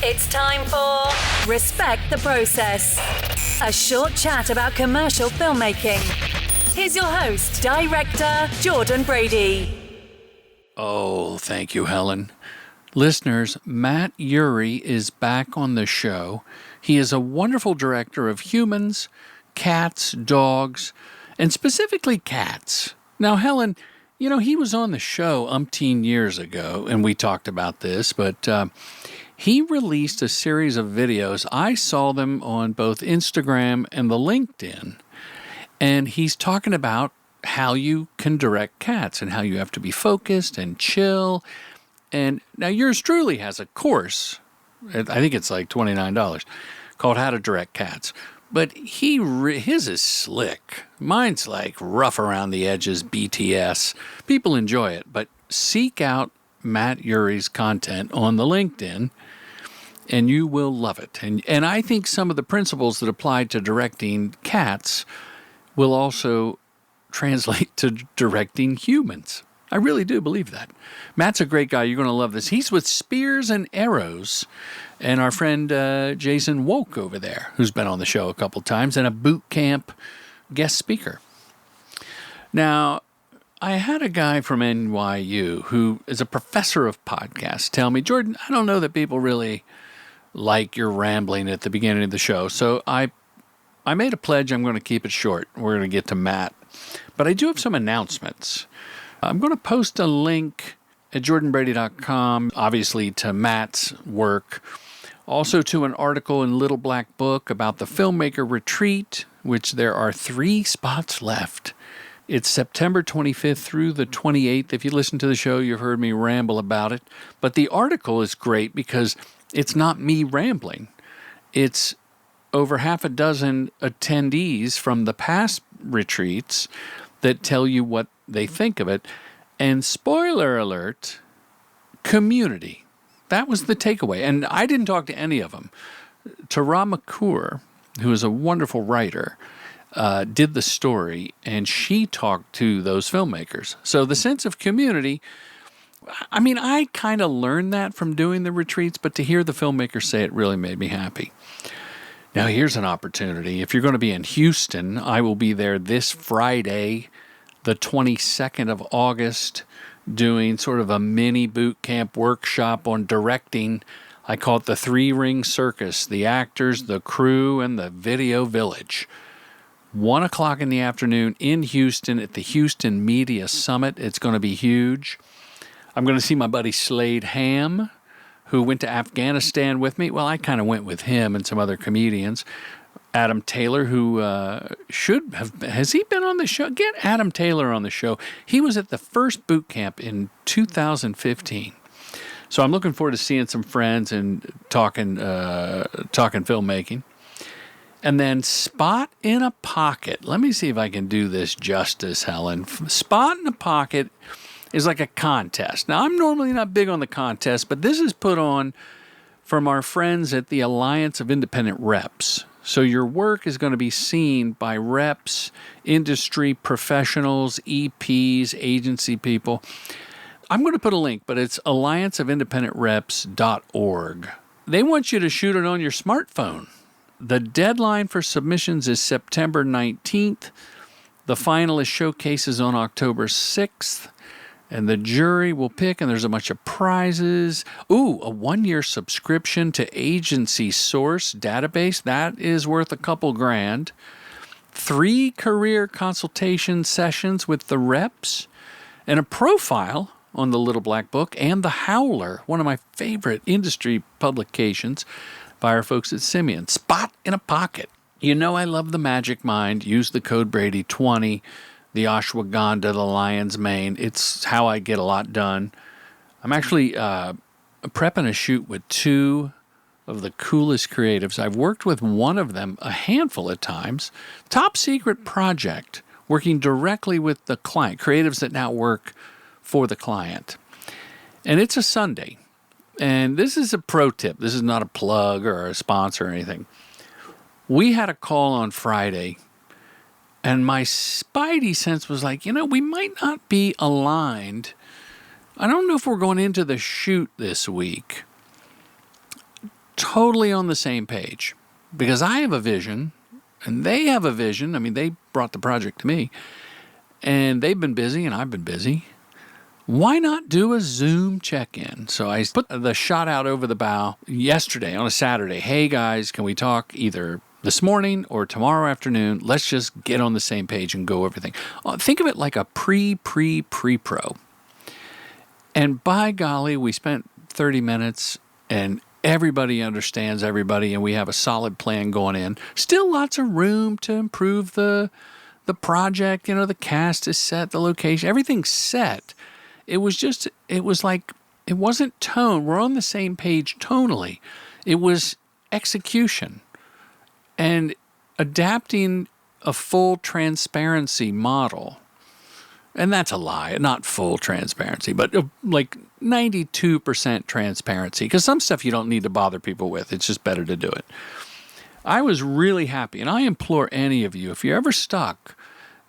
It's time for Respect the Process, a short chat about commercial filmmaking. Here's your host, director Jordan Brady. Oh, thank you, Helen. Listeners, Matt Urhy is back on the show. He is a wonderful director of humans, cats, dogs, and specifically cats. Now, Helen, you know, he was on the show umpteen years ago, and we talked about this, but he released a series of videos. I saw them on both Instagram and the LinkedIn, and he's talking about how you can direct cats and how you have to be focused and chill. And now yours truly has a course, I think it's like $29, called How to Direct Cats. But his is slick. Mine's like rough around the edges, BTS. People enjoy it, but seek out Matt Urhy's content on the LinkedIn, and you will love it. And I think some of the principles that apply to directing cats will also translate to directing humans. I really do believe that. Matt's a great guy. You're going to love this. He's with Spears and Arrows, and our friend Jason Woke over there, who's been on the show a couple times, and a boot camp guest speaker. Now, I had a guy from NYU who is a professor of podcasts tell me, Jordan, I don't know that people really like your rambling at the beginning of the show, so I made a pledge I'm going to keep it short. We're going to get to Matt. But I do have some announcements. I'm going to post a link at jordanbrady.com, obviously to Matt's work, also to an article in Little Black Book about the Filmmaker Retreat, which there are 3 spots left. It's September 25th through the 28th. If you listen to the show, you've heard me ramble about it. But the article is great because it's not me rambling. It's over half a dozen attendees from the past retreats that tell you what they think of it. And spoiler alert, community. That was the takeaway. And I didn't talk to any of them. Tara McClure, who is a wonderful writer, did the story, and she talked to those filmmakers. So the sense of community, I mean, I kind of learned that from doing the retreats, but to hear the filmmakers say it really made me happy. Now, here's an opportunity. If you're going to be in Houston, I will be there this Friday, the 22nd of August, doing sort of a mini boot camp workshop on directing. I call it the 3-ring circus, the actors, the crew, and the video village. 1 o'clock in the afternoon in Houston at the Houston Media Summit. It's going to be huge. I'm going to see my buddy Slade Ham, who went to Afghanistan with me. Well, I kind of went with him and some other comedians. Adam Taylor, who has he been on the show? Get Adam Taylor on the show. He was at the first boot camp in 2015. So I'm looking forward to seeing some friends and talking filmmaking. And then Spot in a Pocket. Let me see if I can do this justice, Helen. Spot in a Pocket is like a contest. Now, I'm normally not big on the contest, but this is put on from our friends at the Alliance of Independent Reps. So your work is going to be seen by reps, industry professionals, EPs, agency people. I'm going to put a link, but it's allianceofindependentreps.org. They want you to shoot it on your smartphone. The deadline for submissions is September 19th. The finalist showcase is on October 6th. And the jury will pick, and there's a bunch of prizes. Ooh, a 1-year subscription to Agency Source database. That is worth a couple grand. 3 career consultation sessions with the reps. And a profile on the Little Black Book and The Howler, one of my favorite industry publications by our folks at Simeon. Spot in a Pocket. You know I love the Magic Mind. Use the code Brady20. The ashwagandha, the lion's mane. It's how I get a lot done. I'm actually prepping a shoot with 2 of the coolest creatives. I've worked with one of them a handful of times. Top secret project, working directly with the client, creatives that now work for the client. And it's a Sunday. And this is a pro tip. This is not a plug or a sponsor or anything. We had a call on Friday, and my spidey sense was like, we might not be aligned. I don't know if we're going into the shoot this week totally on the same page because I have a vision and they have a vision. I mean, they brought the project to me and they've been busy and I've been busy. Why not do a Zoom check-in? So I put the shot out over the bow yesterday on a Saturday. Hey guys, can we talk either this morning or tomorrow afternoon? Let's just get on the same page and go everything. Think of it like a pre-pro. And by golly, we spent 30 minutes and everybody understands everybody and we have a solid plan going in. Still lots of room to improve the project. You know, the cast is set, the location, everything's set. It was like, it wasn't tone. We're on the same page tonally. It was execution and adapting a full transparency model. And that's a lie, not full transparency, but like 92% transparency, because some stuff you don't need to bother people with. It's just better to do it. I was really happy, and I implore any of you, if you're ever stuck,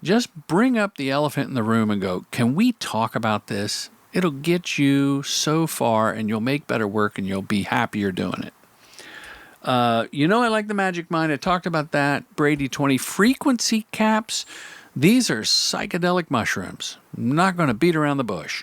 just bring up the elephant in the room and go, can we talk about this? It'll get you so far, and you'll make better work, and you'll be happier doing it. I like the Magic Mind. I talked about that. Brady 20 frequency caps. These are psychedelic mushrooms. I'm not going to beat around the bush.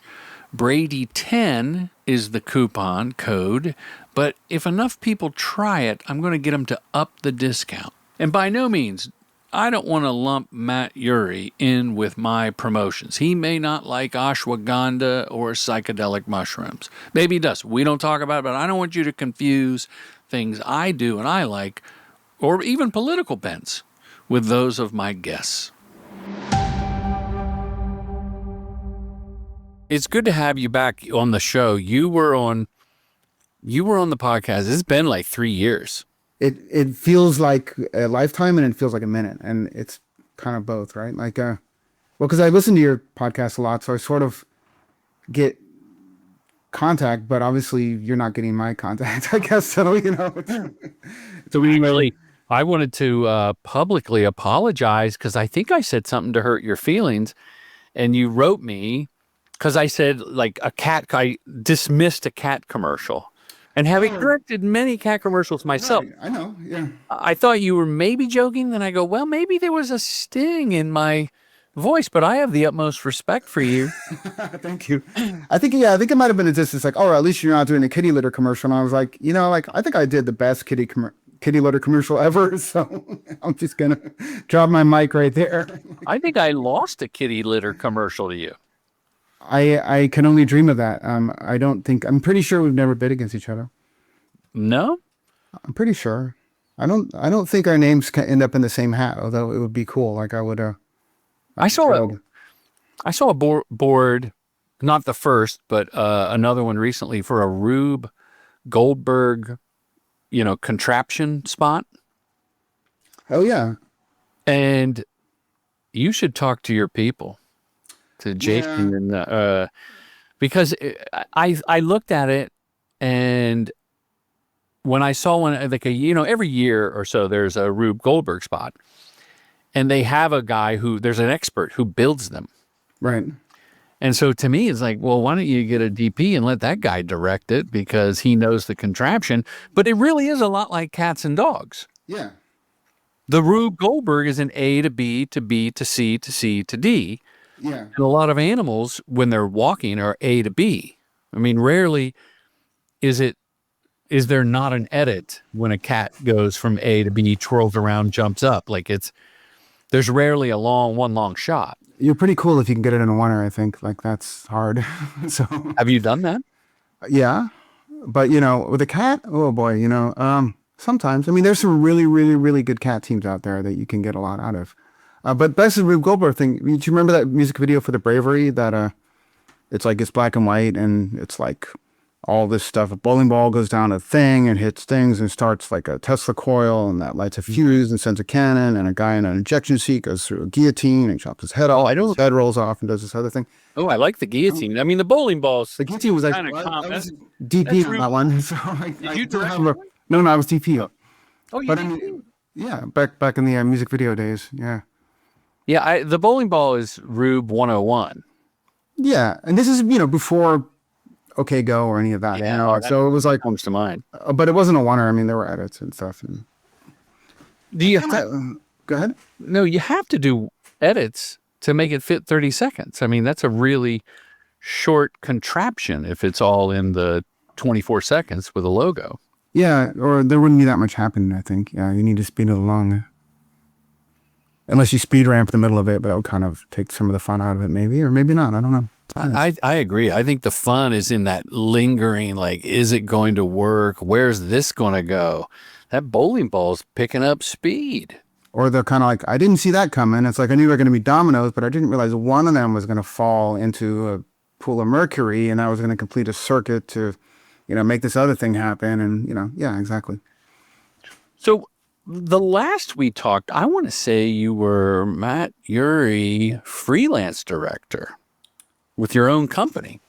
Brady 10 is the coupon code, but if enough people try it, I'm going to get them to up the discount. And by no means, I don't want to lump Matt Urhy in with my promotions. He may not like ashwagandha or psychedelic mushrooms. Maybe he does. We don't talk about it, but I don't want you to confuse things I do and I like, or even political bents, with those of my guests. It's good to have you back on the show. You were on the podcast. It's been like 3 years. It feels like a lifetime and it feels like a minute, and it's kind of both, right? Like, because I listen to your podcast a lot, so I sort of get contact, but obviously you're not getting my contact, I guess. So I wanted to publicly apologize because I think I said something to hurt your feelings, and you wrote me because I said I dismissed a cat commercial. And having directed many cat commercials myself, right, I know, yeah. I thought you were maybe joking. Then I go, well, maybe there was a sting in my voice, but I have the utmost respect for you. Thank you. I think it might have been a distance, like, oh, at least you're not doing a kitty litter commercial. And I was like, I think I did the best kitty litter commercial ever. So I'm just going to drop my mic right there. I think I lost a kitty litter commercial to you. I can only dream of that. I'm pretty sure we've never bid against each other. No? I'm pretty sure. I don't think our names can end up in the same hat, although it would be cool. Like I would, I saw a board, not the first, but another one recently for a Rube Goldberg, contraption spot. Oh yeah. And you should talk to your people. To Jason, yeah. Because I looked at it, and when I saw one, every year or so there's a Rube Goldberg spot, and they have a guy there's an expert who builds them, right? And so to me, it's like, well, why don't you get a DP and let that guy direct it because he knows the contraption? But it really is a lot like cats and dogs. Yeah. The Rube Goldberg is an A to B to B to C to C to D. Yeah. And a lot of animals, when they're walking, are A to B. I mean, rarely is there not an edit when a cat goes from A to B, twirls around, jumps up. There's rarely one long shot. You're pretty cool if you can get it in a oneer, I think. Like, that's hard. So have you done that? Yeah. But, with a cat, oh boy, sometimes. I mean, there's some really, really, really good cat teams out there that you can get a lot out of. But that's the Rube Goldberg thing. Do you remember that music video for The Bravery that it's black and white and it's like all this stuff? A bowling ball goes down a thing and hits things and starts like a Tesla coil, and that lights a fuse and sends a cannon, and a guy in an injection seat goes through a guillotine and chops his head off. His head rolls off and does this other thing. Oh, I like the guillotine. I mean, the bowling balls. The guillotine was kind of DP on that one. So Did you direct it? No, I was DP. Oh, you did? Yeah, back in the music video days. Yeah. Yeah, the bowling ball is Rube 101. Yeah, and this is, before OK Go or any of that. Yeah, You know, so it was like, comes to mind. but it wasn't a oneer. I mean, there were edits and stuff. And Do you go ahead. No, you have to do edits to make it fit 30 seconds. I mean, that's a really short contraption if it's all in the 24 seconds with a logo. Yeah, or there wouldn't be that much happening, I think. Yeah, you need to speed it along. Unless you speed ramp in the middle of it, but that would kind of take some of the fun out of it, maybe, or maybe not. I don't know. I agree. I think the fun is in that lingering, like, is it going to work? Where's this going to go? That bowling ball's picking up speed. Or they're kind of like, I didn't see that coming. It's like I knew they were going to be dominoes, but I didn't realize one of them was going to fall into a pool of mercury, and I was going to complete a circuit to, make this other thing happen. And, yeah, exactly. So the last we talked, I want to say you were Matt Urhy, freelance director with your own company.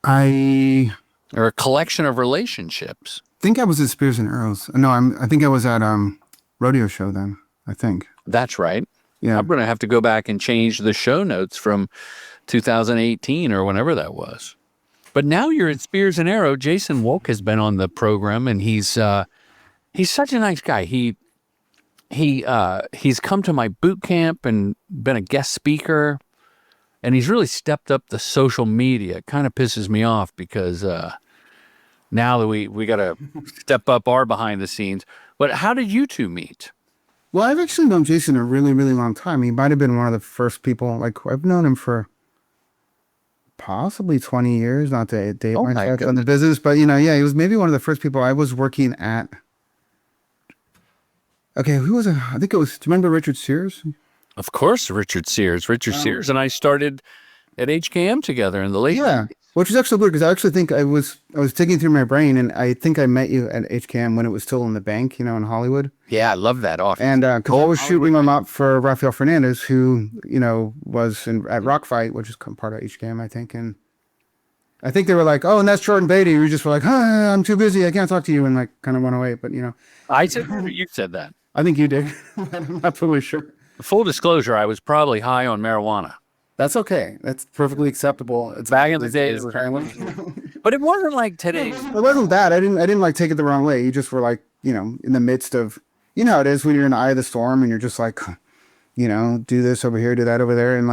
Or a collection of relationships. I think I was at Spears and Arrows. No, I think I was at Rodeo Show then, I think. That's right. Yeah. I'm going to have to go back and change the show notes from 2018 or whenever that was. But now you're at Spears and Arrow. Jason Wolk has been on the program, and he's such a nice guy. He's come to my boot camp and been a guest speaker, and he's really stepped up the social media. It kind of pisses me off because now that we got to step up our behind the scenes. But how did you two meet? Well, I've actually known Jason a really, really long time. He might have been one of the first people. Like, I've known him for possibly 20 years, not to date myself on the business, but he was maybe one of the first people I was working at. Okay, who was it? I think it was, do you remember Richard Sears? Of course, Richard Sears. Richard Sears and I started at HKM together in the late 90s. Which is actually weird because I actually think I was digging through my brain, and I think I met you at HKM when it was still in the bank, in Hollywood. Yeah, I love that office. And because I was shooting them up for Rafael Fernandez, who was at Rock Fight, which is part of HKM, I think. And I think they were like, "Oh, and that's Jordan Beatty." We just were like, "I'm too busy. I can't talk to you," and kind of went away. But I said you said that. I think you did. I'm not totally sure. Full disclosure, I was probably high on marijuana. That's okay. That's perfectly acceptable. It's back in the days, but it wasn't like today. It wasn't bad. I didn't take it the wrong way. You just were in the midst of, how it is when you're in the eye of the storm and you're just do this over here, do that over there, and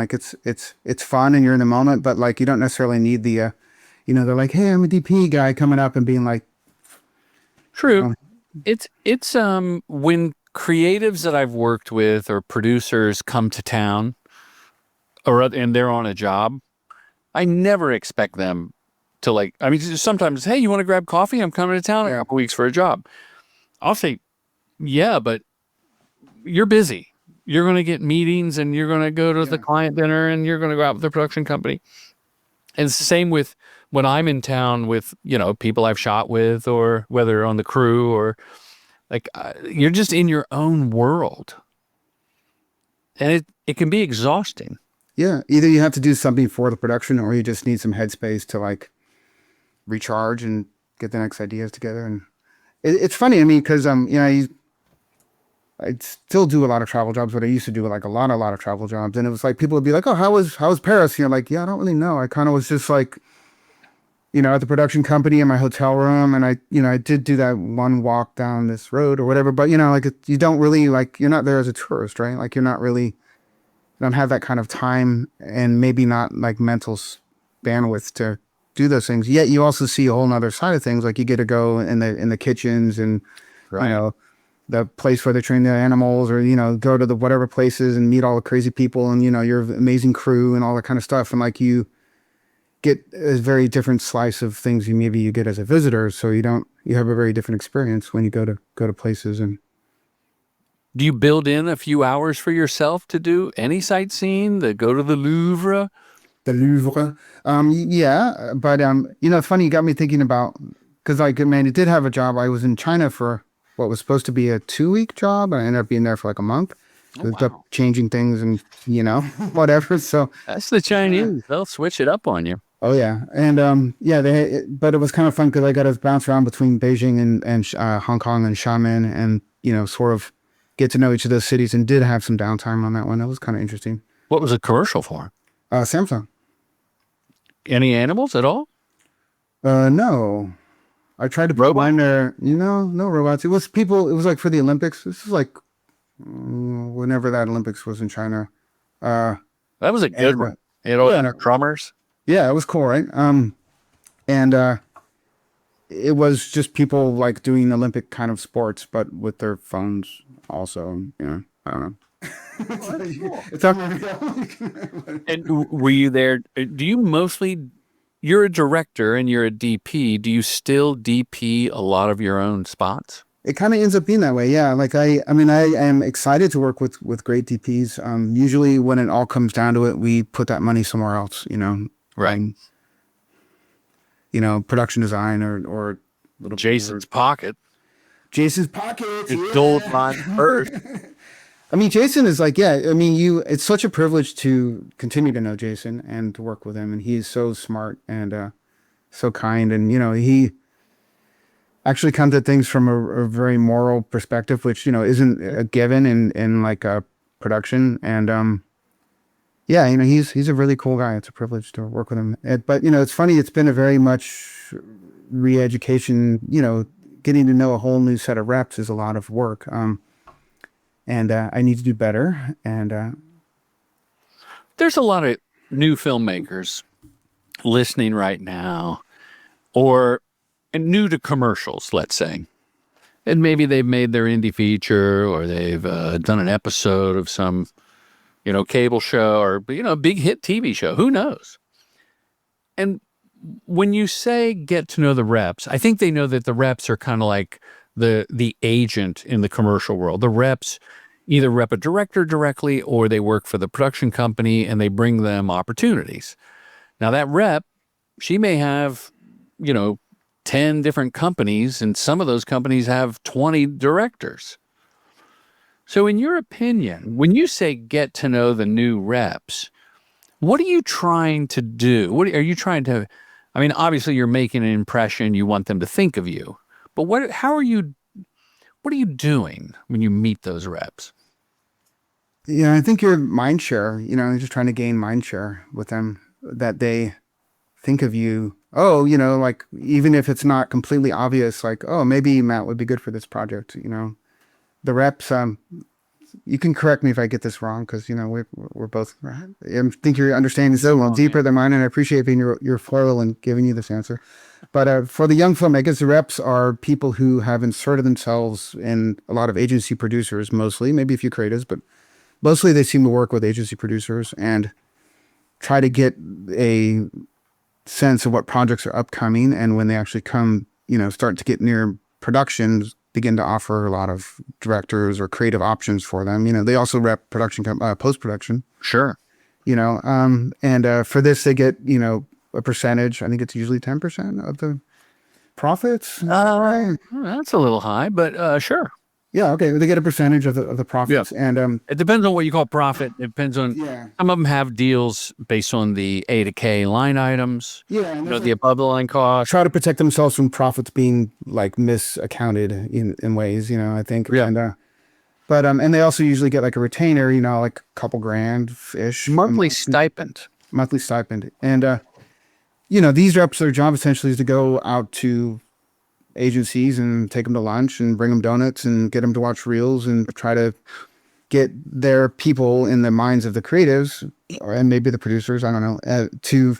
it's fun and you're in the moment, but you don't necessarily need the, they're like, hey, I'm a DP guy coming up and being like. True. It's when creatives that I've worked with or producers come to town. And they're on a job, I never expect them to sometimes, hey, you want to grab coffee? I'm coming to town in a couple weeks for a job. I'll say, yeah, but you're busy. You're going to get meetings and you're going to go to the client dinner and you're going to go out with the production company. And it's the same with when I'm in town with, people I've shot with, or whether on the crew or you're just in your own world. And it can be exhausting. Yeah, either you have to do something for the production or you just need some headspace to recharge and get the next ideas together. And it's funny, because I still do a lot of travel jobs, but I used to do a lot of travel jobs. And it was people would be like, oh, how was Paris? Yeah, I don't really know. I kind of was just at the production company in my hotel room. And I did do that one walk down this road or whatever, but you don't really you're not there as a tourist, right? You're not really, don't have that kind of time and maybe not mental bandwidth to do those things. Yet you also see a whole nother side of things. You get to go in the kitchens and, the place where they train the animals, or, go to the whatever places and meet all the crazy people and, your amazing crew and all that kind of stuff. And you get a very different slice of things you get as a visitor. So you have a very different experience when you go to places. And do you build in a few hours for yourself to do any sightseeing, to go to the Louvre? The Louvre. Yeah, but, funny, you got me thinking about, because it did have a job. I was in China for what was supposed to be a 2-week job, and I ended up being there for a month. Ended up changing things and, whatever. So that's the Chinese. They'll switch it up on you. Oh, yeah. And, but it was kind of fun because I got to bounce around between Beijing and Hong Kong and Xiamen and, sort of get to know each of those cities, and did have some downtime on that one. That was kind of interesting. What was a commercial for? Samsung. Any animals at all? No. I tried to put Robot? mine there. No robots. It was people. It was like for the Olympics. This is like whenever that Olympics was in China. Uh, That was a good and one. You know, yeah, drummers. yeah, it was cool, right? And it was just people like doing Olympic kind of sports, but with their phones also. I don't know. It's And were you there? Do you mostly? You're a director and you're a DP. Do you still DP a lot of your own spots? It kind of ends up being that way, yeah. Like I mean, I am excited to work with great DPs. Usually, when it all comes down to it, we put that money somewhere else. Right. Production design or little Jason's pocket. Jason's pockets. It's gold mine first. I mean, Jason is like, yeah. I mean, it's such a privilege to continue to know Jason and to work with him, and he is so smart and so kind, and he actually comes at things from a very moral perspective, which isn't a given in like a production. And yeah, he's a really cool guy. It's a privilege to work with him. But it's funny. It's been a very much re-education. Getting to know a whole new set of reps is a lot of work. And I need to do better. And There's a lot of new filmmakers listening right now, and new to commercials, let's say. And maybe they've made their indie feature or they've done an episode of some, cable show or, big hit TV show. Who knows? And when you say get to know the reps, I think they know that the reps are kind of like the agent in the commercial world. The reps either rep a director directly or they work for the production company and they bring them opportunities. Now that rep, she may have, 10 different companies, and some of those companies have 20 directors. So in your opinion, when you say get to know the new reps, what are you trying to do? What are you trying to, I mean, obviously you're making an impression, you want them to think of you, but what are you doing when you meet those reps? yeah, I think your mind share, just trying to gain mind share with them, that they think of you. Oh, like even if it's not completely obvious, like, oh, maybe Matt would be good for this project. The reps. You can correct me if I get this wrong, because we're both. I think your understanding is a little deeper than mine, and I appreciate being your foil and giving you this answer. But for the young filmmakers, the reps are people who have inserted themselves in a lot of agency producers, mostly, maybe a few creatives, but mostly they seem to work with agency producers and try to get a sense of what projects are upcoming, and when they actually come, start to get near production, begin to offer a lot of directors or creative options for them. They also rep production, post-production. Sure. And for this, they get, a percentage. I think it's usually 10% of the profits. That's a little high, but sure. Yeah. Okay. They get a percentage of the profits. Yeah. And it depends on what you call profit. It depends on, some of them have deals based on the A to K line items. Yeah. And the above the line cost. try to protect themselves from profits being like misaccounted in ways, I think. Yeah. And they also usually get like a retainer, like a couple grand-ish. Monthly stipend. And, these reps, their job essentially is to go out to agencies and take them to lunch and bring them donuts and get them to watch reels and try to get their people in the minds of the creatives and maybe the producers, I don't know, to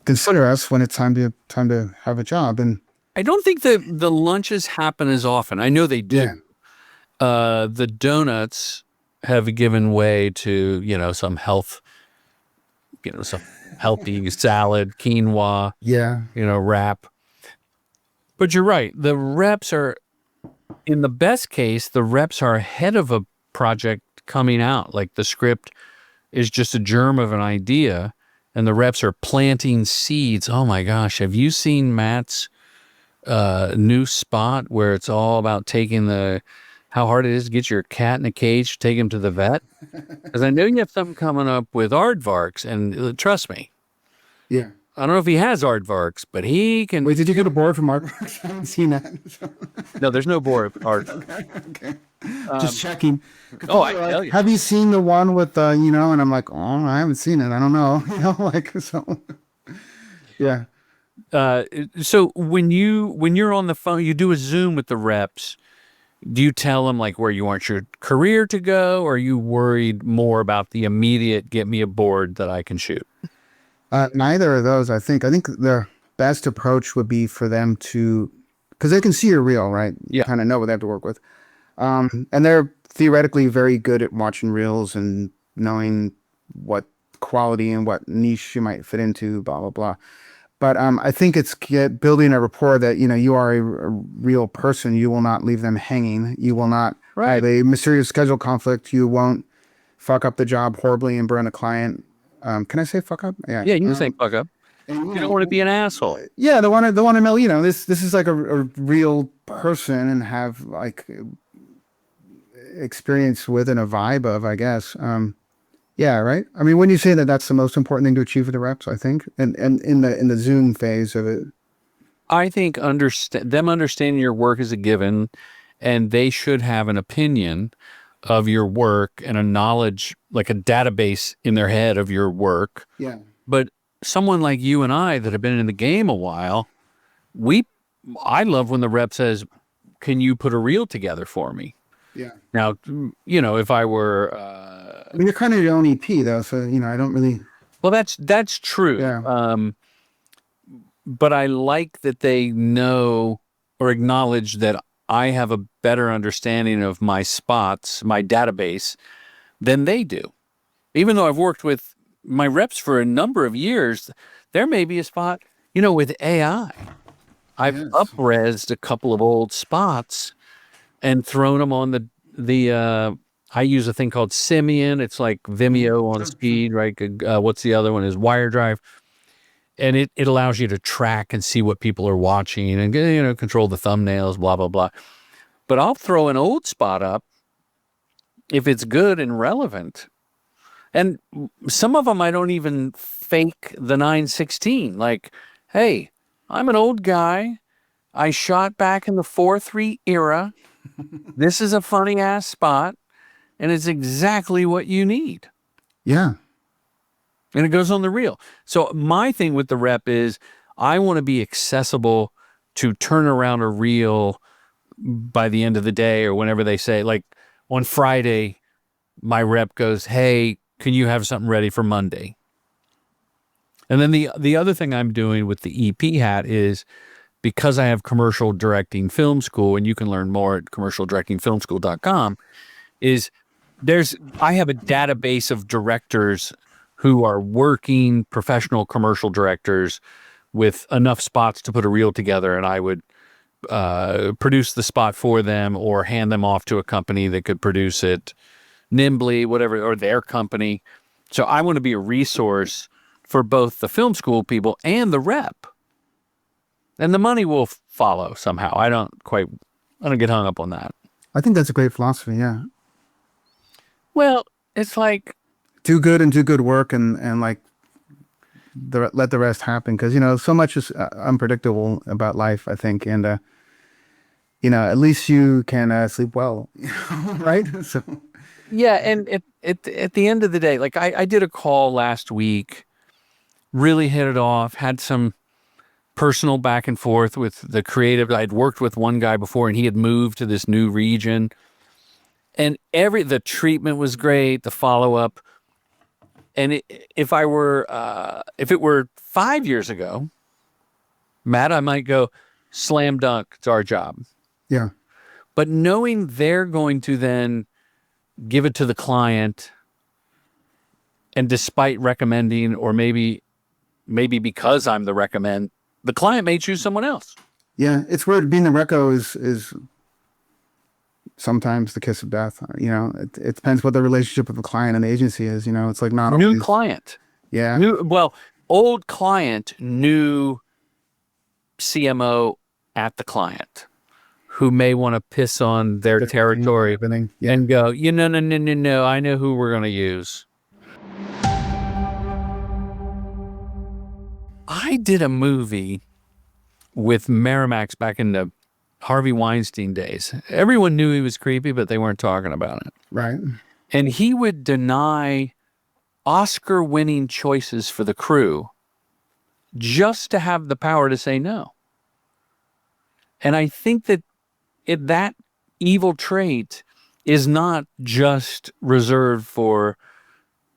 consider us when it's time to have a job. And I don't think that the lunches happen as often. I know they do. Yeah. The donuts have given way to, some some healthy salad, quinoa, wrap. But you're right. The reps are, in the best case, the reps are ahead of a project coming out. Like the script is just a germ of an idea and the reps are planting seeds. Oh my gosh. Have you seen Matt's new spot where it's all about taking how hard it is to get your cat in a cage, take him to the vet? Because I know you have something coming up with aardvarks, and trust me. Yeah. I don't know if he has aardvarks, but he can. Wait, did you get a board from aardvarks? I haven't seen that. No, there's no board art. Okay. Just checking. I tell you. Have you seen the one with and I'm like, oh, I haven't seen it. I don't know. So. Yeah. So when you're on the phone, you do a Zoom with the reps. Do you tell them like where you want your career to go, or are you worried more about the immediate get me aboard that I can shoot? Neither of those. I think the best approach would be for them to, because they can see your reel, right? You Yeah. kind of know what they have to work with. And they're theoretically very good at watching reels and knowing what quality and what niche you might fit into, blah, blah, blah. But I think it's building a rapport that, you are a real person. You will not leave them hanging. You will not have a mysterious schedule conflict. You won't fuck up the job horribly and burn a client. Can I say fuck up? Yeah. Yeah, you can say fuck up. And, You don't want to be an asshole. yeah, the one to know, this is like a real person and have like experience with and a vibe of, I guess. Yeah, right. I mean, when you say that, that's the most important thing to achieve with the reps, I think, and in the Zoom phase of it. I think them understanding your work is a given, and they should have an opinion of your work and a knowledge, like a database in their head of your work. Yeah. But someone like you and I that have been in the game a while, I love when the rep says, "Can you put a reel together for me?" Yeah. Now, if I were, I mean, you're kind of your own EP though, so I don't really. well, that's true. Yeah. But I like that they know or acknowledge that I have a better understanding of my spots, my database, than they do. Even though I've worked with my reps for a number of years, there may be a spot, with AI. I've Yes. up-resed a couple of old spots and thrown them on the I use a thing called Simian. It's like Vimeo on speed, right? What's the other one is Wire Drive. And it allows you to track and see what people are watching and, control the thumbnails, blah, blah, blah. But I'll throw an old spot up if it's good and relevant. And some of them I don't even fake the 916. Like, hey, I'm an old guy. I shot back in the 4.3 era. This is a funny ass spot, and it's exactly what you need. Yeah. And it goes on the reel. So my thing with the rep is I want to be accessible to turn around a reel by the end of the day or whenever they say, like on Friday, my rep goes, "Hey, can you have something ready for Monday?" And then the other thing I'm doing with the EP hat is, because I have commercial directing film school, and you can learn more at commercialdirectingfilmschool.com, is I have a database of directors who are working professional commercial directors with enough spots to put a reel together, and I would produce the spot for them or hand them off to a company that could produce it nimbly, whatever, or their company. So I want to be a resource for both the film school people and the rep. And the money will follow somehow. I don't get hung up on that. I think that's a great philosophy. Yeah. Well, it's like, Do good and do good work and like let the rest happen. Cause so much is unpredictable about life, I think. And, at least you can sleep well, right? So. yeah. And at the end of the day, like I did a call last week, really hit it off, had some personal back and forth with the creative. I'd worked with one guy before and he had moved to this new region, and the treatment was great, the follow-up. And if it were 5 years ago, Matt, I might go, slam dunk, it's our job. Yeah. But knowing they're going to then give it to the client, and despite recommending, or maybe because I'm the recommend, the client may choose someone else. Yeah. It's weird. Being the reco is sometimes the kiss of death. It depends what the relationship with the client and the agency is. It's like not New always, client. Yeah. Old client, new CMO at the client, who may want to piss on their territory Everything. Yeah. and go, no, I know who we're going to use. I did a movie with Miramax back in the Harvey Weinstein days. Everyone knew he was creepy, but they weren't talking about it. Right. And he would deny Oscar-winning choices for the crew just to have the power to say no. And I think that that evil trait is not just reserved for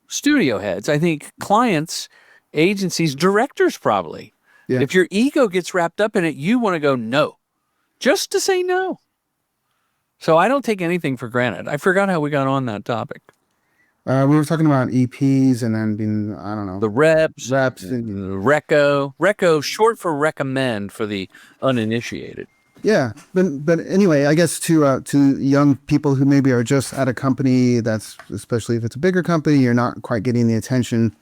studio heads. I think clients, agencies, directors probably. Yeah. If your ego gets wrapped up in it, you want to go no, just to say no. So I don't take anything for granted. I forgot how we got on that topic. We were talking about EPs and then being, I don't know. The reps, and, reco, short for recommend for the uninitiated. yeah. But anyway, I guess to young people who maybe are just at a company that's, especially if it's a bigger company, you're not quite getting the attention,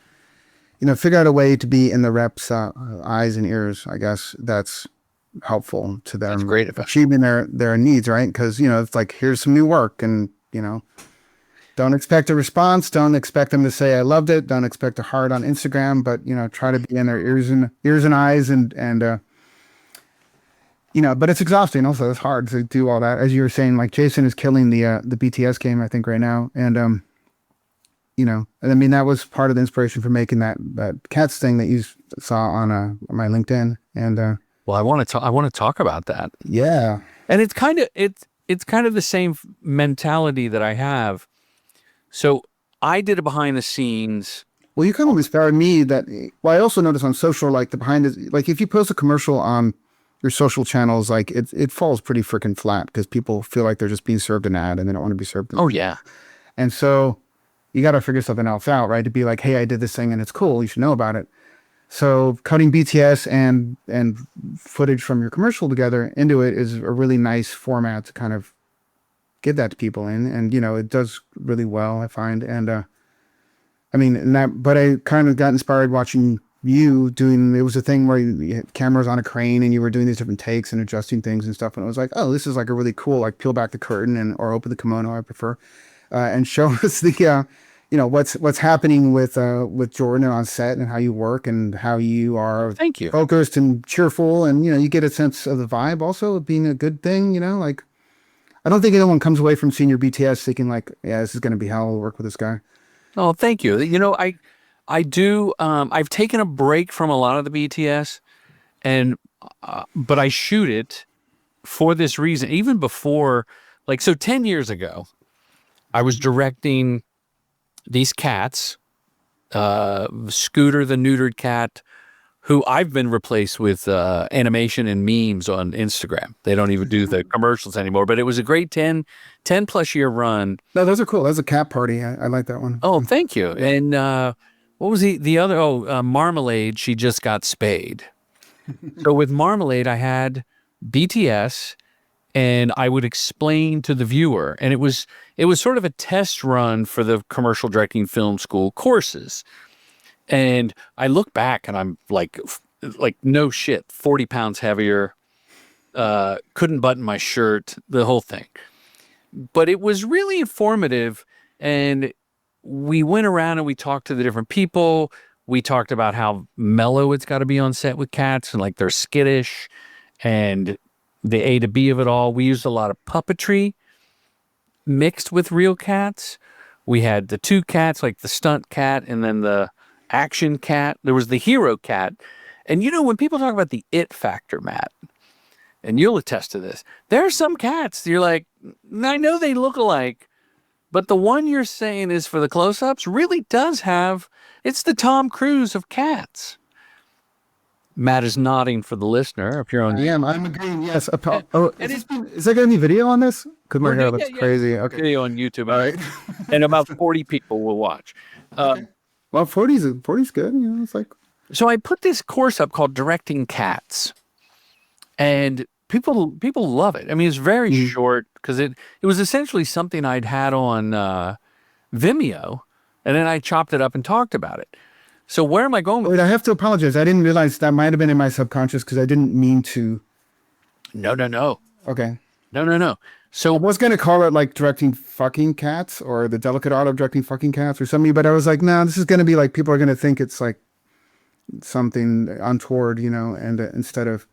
figure out a way to be in the reps' eyes and ears. I guess that's helpful to them. That's great. Achieving their needs, right? Because, it's like, here's some new work and, don't expect a response. Don't expect them to say, I loved it. Don't expect a heart on Instagram, but, try to be in their ears and eyes and but it's exhausting also. It's hard to do all that. As you were saying, like Jason is killing the BTS game, I think right now. And, and I mean, that was part of the inspiration for making that Cats thing that you saw on my LinkedIn. And, well, I want to talk about that. Yeah. And it's kind of the same mentality that I have. So I did a behind the scenes. Well, you kind of inspired me that. Well, I also noticed on social, like the behind the, like if you post a commercial on your social channels, like it falls pretty freaking flat because people feel like they're just being served an ad and they don't want to be served an ad. Oh yeah. And so you got to figure something else out, right? To be like, hey, I did this thing and it's cool. You should know about it. So cutting BTS and footage from your commercial together into it is a really nice format to kind of give that to people in. And, it does really well, I find. And, but I kind of got inspired watching you doing, it was a thing where you had cameras on a crane and you were doing these different takes and adjusting things and stuff. And it was like, oh, this is like a really cool, like peel back the curtain or open the kimono, I prefer, and show us the, what's happening with Jordan on set and how you work and how you are Thank you. focused and cheerful. And, you get a sense of the vibe also of being a good thing, like, I don't think anyone comes away from seeing your BTS thinking like, yeah, this is going to be hell. I'll work with this guy. Oh, thank you. I do. I've taken a break from a lot of the BTS but I shoot it for this reason. Even before, 10 years ago, I was directing these cats, Scooter, the neutered cat, who I've been replaced with animation and memes on Instagram. They don't even do the commercials anymore, but it was a great 10 plus year run. No, those are cool. That was a cat party. I like that one. Oh, thank you. And what was the other? Oh, Marmalade, she just got spayed. So with Marmalade, I had BTS and I would explain to the viewer. And it was sort of a test run for the commercial directing film school courses. And I look back and I'm like no shit, 40 pounds heavier, couldn't button my shirt, the whole thing. But it was really informative. And we went around and we talked to the different people. We talked about how mellow it's got to be on set with cats and like they're skittish and the A to B of it all. We used a lot of puppetry mixed with real cats. We had the two cats, like the stunt cat and then the action cat. There was the hero cat. And when people talk about the it factor, Matt, and you'll attest to this, there are some cats you're like, I know they look alike, but the one you're saying is for the close-ups really does have, it's the Tom Cruise of cats. Matt is nodding for the listener. If you're on, I'm agreeing. Yes. Is there going to be video on this? Because my hair looks crazy. Okay. Video on YouTube. All right. And about 40 people will watch. Okay. Well, 40's good. It's like. So I put this course up called Directing Cats, and people love it. I mean, it's very short because it was essentially something I'd had on Vimeo, and then I chopped it up and talked about it. So where am I going? Wait, I have to apologize. I didn't realize that might have been in my subconscious because I didn't mean to. No. Okay. No. So I was going to call it like directing fucking cats or the delicate art of directing fucking cats or something, but I was like, no, this is going to be like, people are going to think it's like something untoward, and instead of.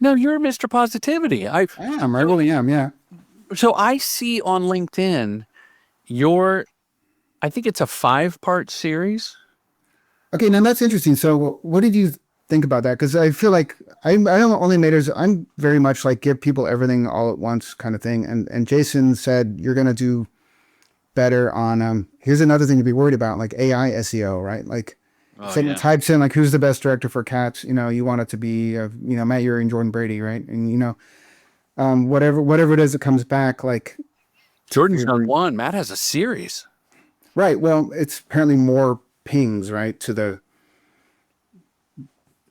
No, you're Mr. Positivity. I really am. Yeah. So I see on LinkedIn I think it's a 5-part series. Okay. Now that's interesting. So what did you think about that because I feel like I'm only maters. I'm very much like give people everything all at once kind of thing. And Jason said you're gonna do better on here's another thing to be worried about, like AI SEO, right? Like if someone types in like who's the best director for cats, you want it to be Matt Urhy and Jordan Brady, right? And whatever it is that comes back, like Jordan's done one. Matt has a series. right. Well, it's apparently more pings, right, to the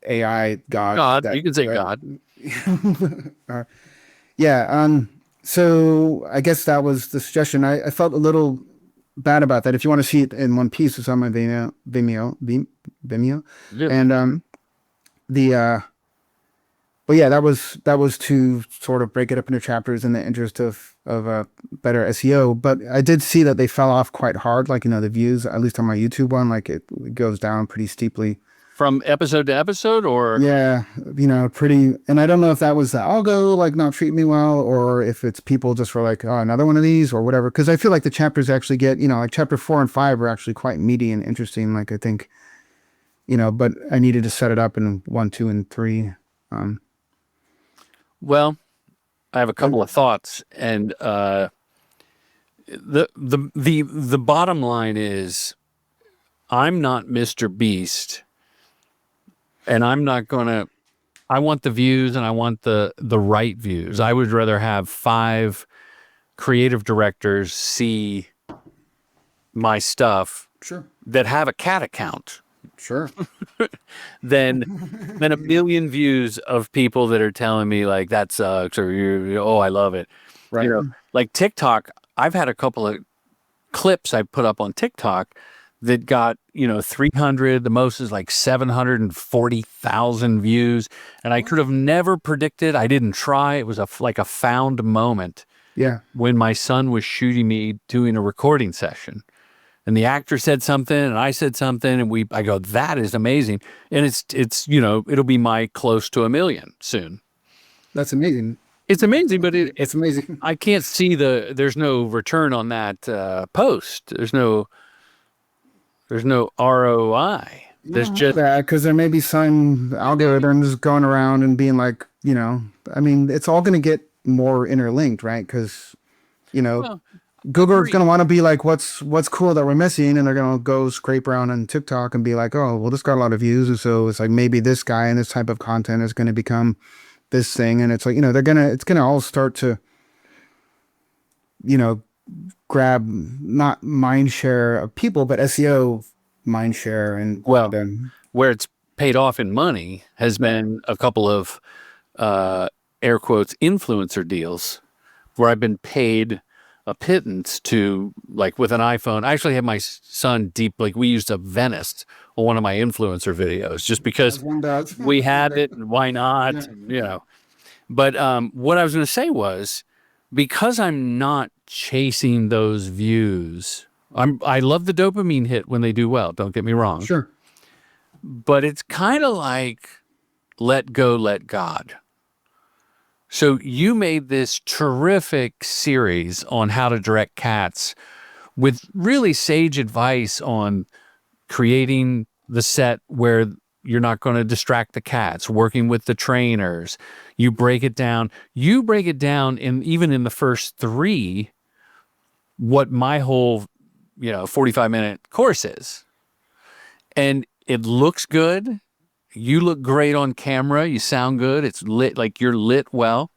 AI god. You can say God. Yeah. So I guess that was the suggestion. I felt a little bad about that. If you want to see it in one piece, it's on my Vimeo. Yeah. And but yeah, that was to sort of break it up into chapters in the interest of better SEO. But I did see that they fell off quite hard. Like the views, at least on my YouTube one, like it goes down pretty steeply. From episode to episode, or yeah, pretty. And I don't know if that was the algo like not treating me well, or if it's people just were like, oh, another one of these or whatever. Because I feel like the chapters actually get, like chapter 4 and 5 are actually quite meaty and interesting. Like I think, but I needed to set it up in 1, 2, and 3. Well, I have a couple of thoughts, and the bottom line is, I'm not Mr. Beast. And I'm not going to, I want the views and I want the right views. I would rather have 5 creative directors see my stuff that have a cat account. than a million views of people that are telling me like that sucks or I love it. Right. Like TikTok, I've had a couple of clips I put up on TikTok that got, 300, the most is like 740,000 views. And I could have never predicted. I didn't try. It was like a found moment. Yeah. When my son was shooting me doing a recording session. And the actor said something and I said something and I go, that is amazing. And it's it'll be my close to 1 million soon. That's amazing. It's amazing, but it's amazing. I can't see there's no return on that post. There's no ROI. There's just because there may be some algorithms going around and being like, it's all going to get more interlinked, right? Because, Google's going to want to be like, what's cool that we're missing, and they're going to go scrape around on TikTok and be like, oh, well, this got a lot of views, and so it's like maybe this guy and this type of content is going to become this thing, and it's like it's going to all start to grab not mind share of people, but SEO mind share. And where it's paid off in money has been a couple of air quotes influencer deals where I've been paid a pittance to, like with an iPhone. I actually had my son we used a Venice on one of my influencer videos just because we had it and why not, But what I was going to say was, because I'm not chasing those views, I love the dopamine hit when they do well, don't get me wrong. Sure. But it's kind of like let go, let God. So you made this terrific series on how to direct cats with really sage advice on creating the set where you're not going to distract the cats, working with the trainers. You break it down even in the first 3, what my whole 45-minute course is. And it looks good. You look great on camera. You sound good. It's lit, like you're lit well.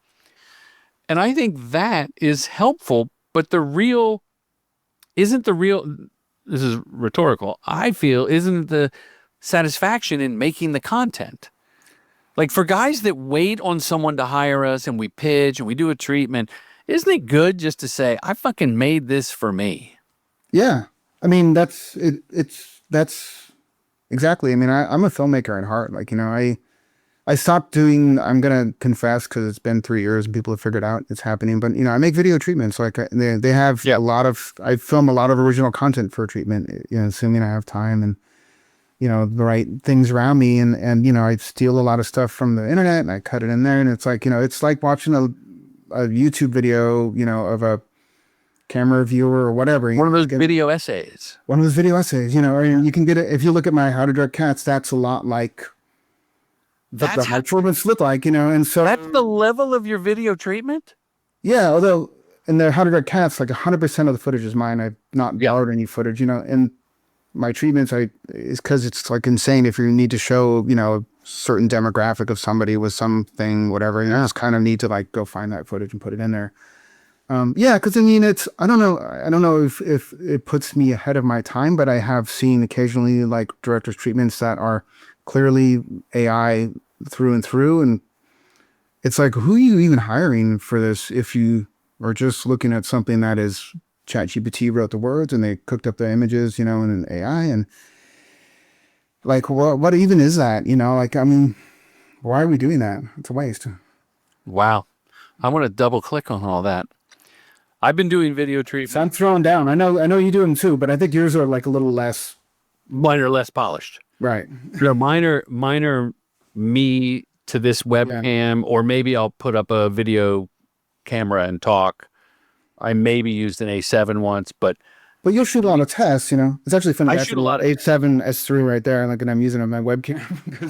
And I think that is helpful, but this is rhetorical, I feel, isn't the satisfaction in making the content. Like for guys that wait on someone to hire us and we pitch and we do a treatment, isn't it good just to say, I fucking made this for me? Yeah. I mean, that's exactly. I mean, I'm a filmmaker at heart. Like, I stopped doing, I'm going to confess because it's been 3 years and people have figured out it's happening. But, I make video treatments. Like they have I film a lot of original content for a treatment, assuming I have time and, the right things around me. And I steal a lot of stuff from the internet and I cut it in there. And it's like, it's like watching a YouTube video, of a camera viewer or whatever. One of those video essays. Or you can get it. If you look at my How to Direct Cats, that's a lot like the high performance look like, and so That's the level of your video treatment? yeah. Although in the 100 cats, like 100% of the footage is mine. I've not borrowed any footage, and my treatments is because it's like insane. If you need to show, a certain demographic of somebody with something, whatever, you just kind of need to like go find that footage and put it in there. Yeah, because I don't know if it puts me ahead of my time, but I have seen occasionally like director's treatments that are clearly AI through and through, and it's like, who are you even hiring for this if you are just looking at something that is ChatGPT wrote the words and they cooked up the images, in an AI, and like, what even is that? Like, I mean, why are we doing that? It's a waste. Wow. I want to double click on all that. I've been doing video treatment. So I'm throwing down. I know you do them too, but I think yours are like a little less. Mine are less polished. Right. Mine are me to this webcam, or maybe I'll put up a video camera and talk. I maybe used an A7 once, but you'll shoot a lot of tests, It's actually funny. I shoot a lot of A7 S3 right there, like, and I'm using it on my webcam.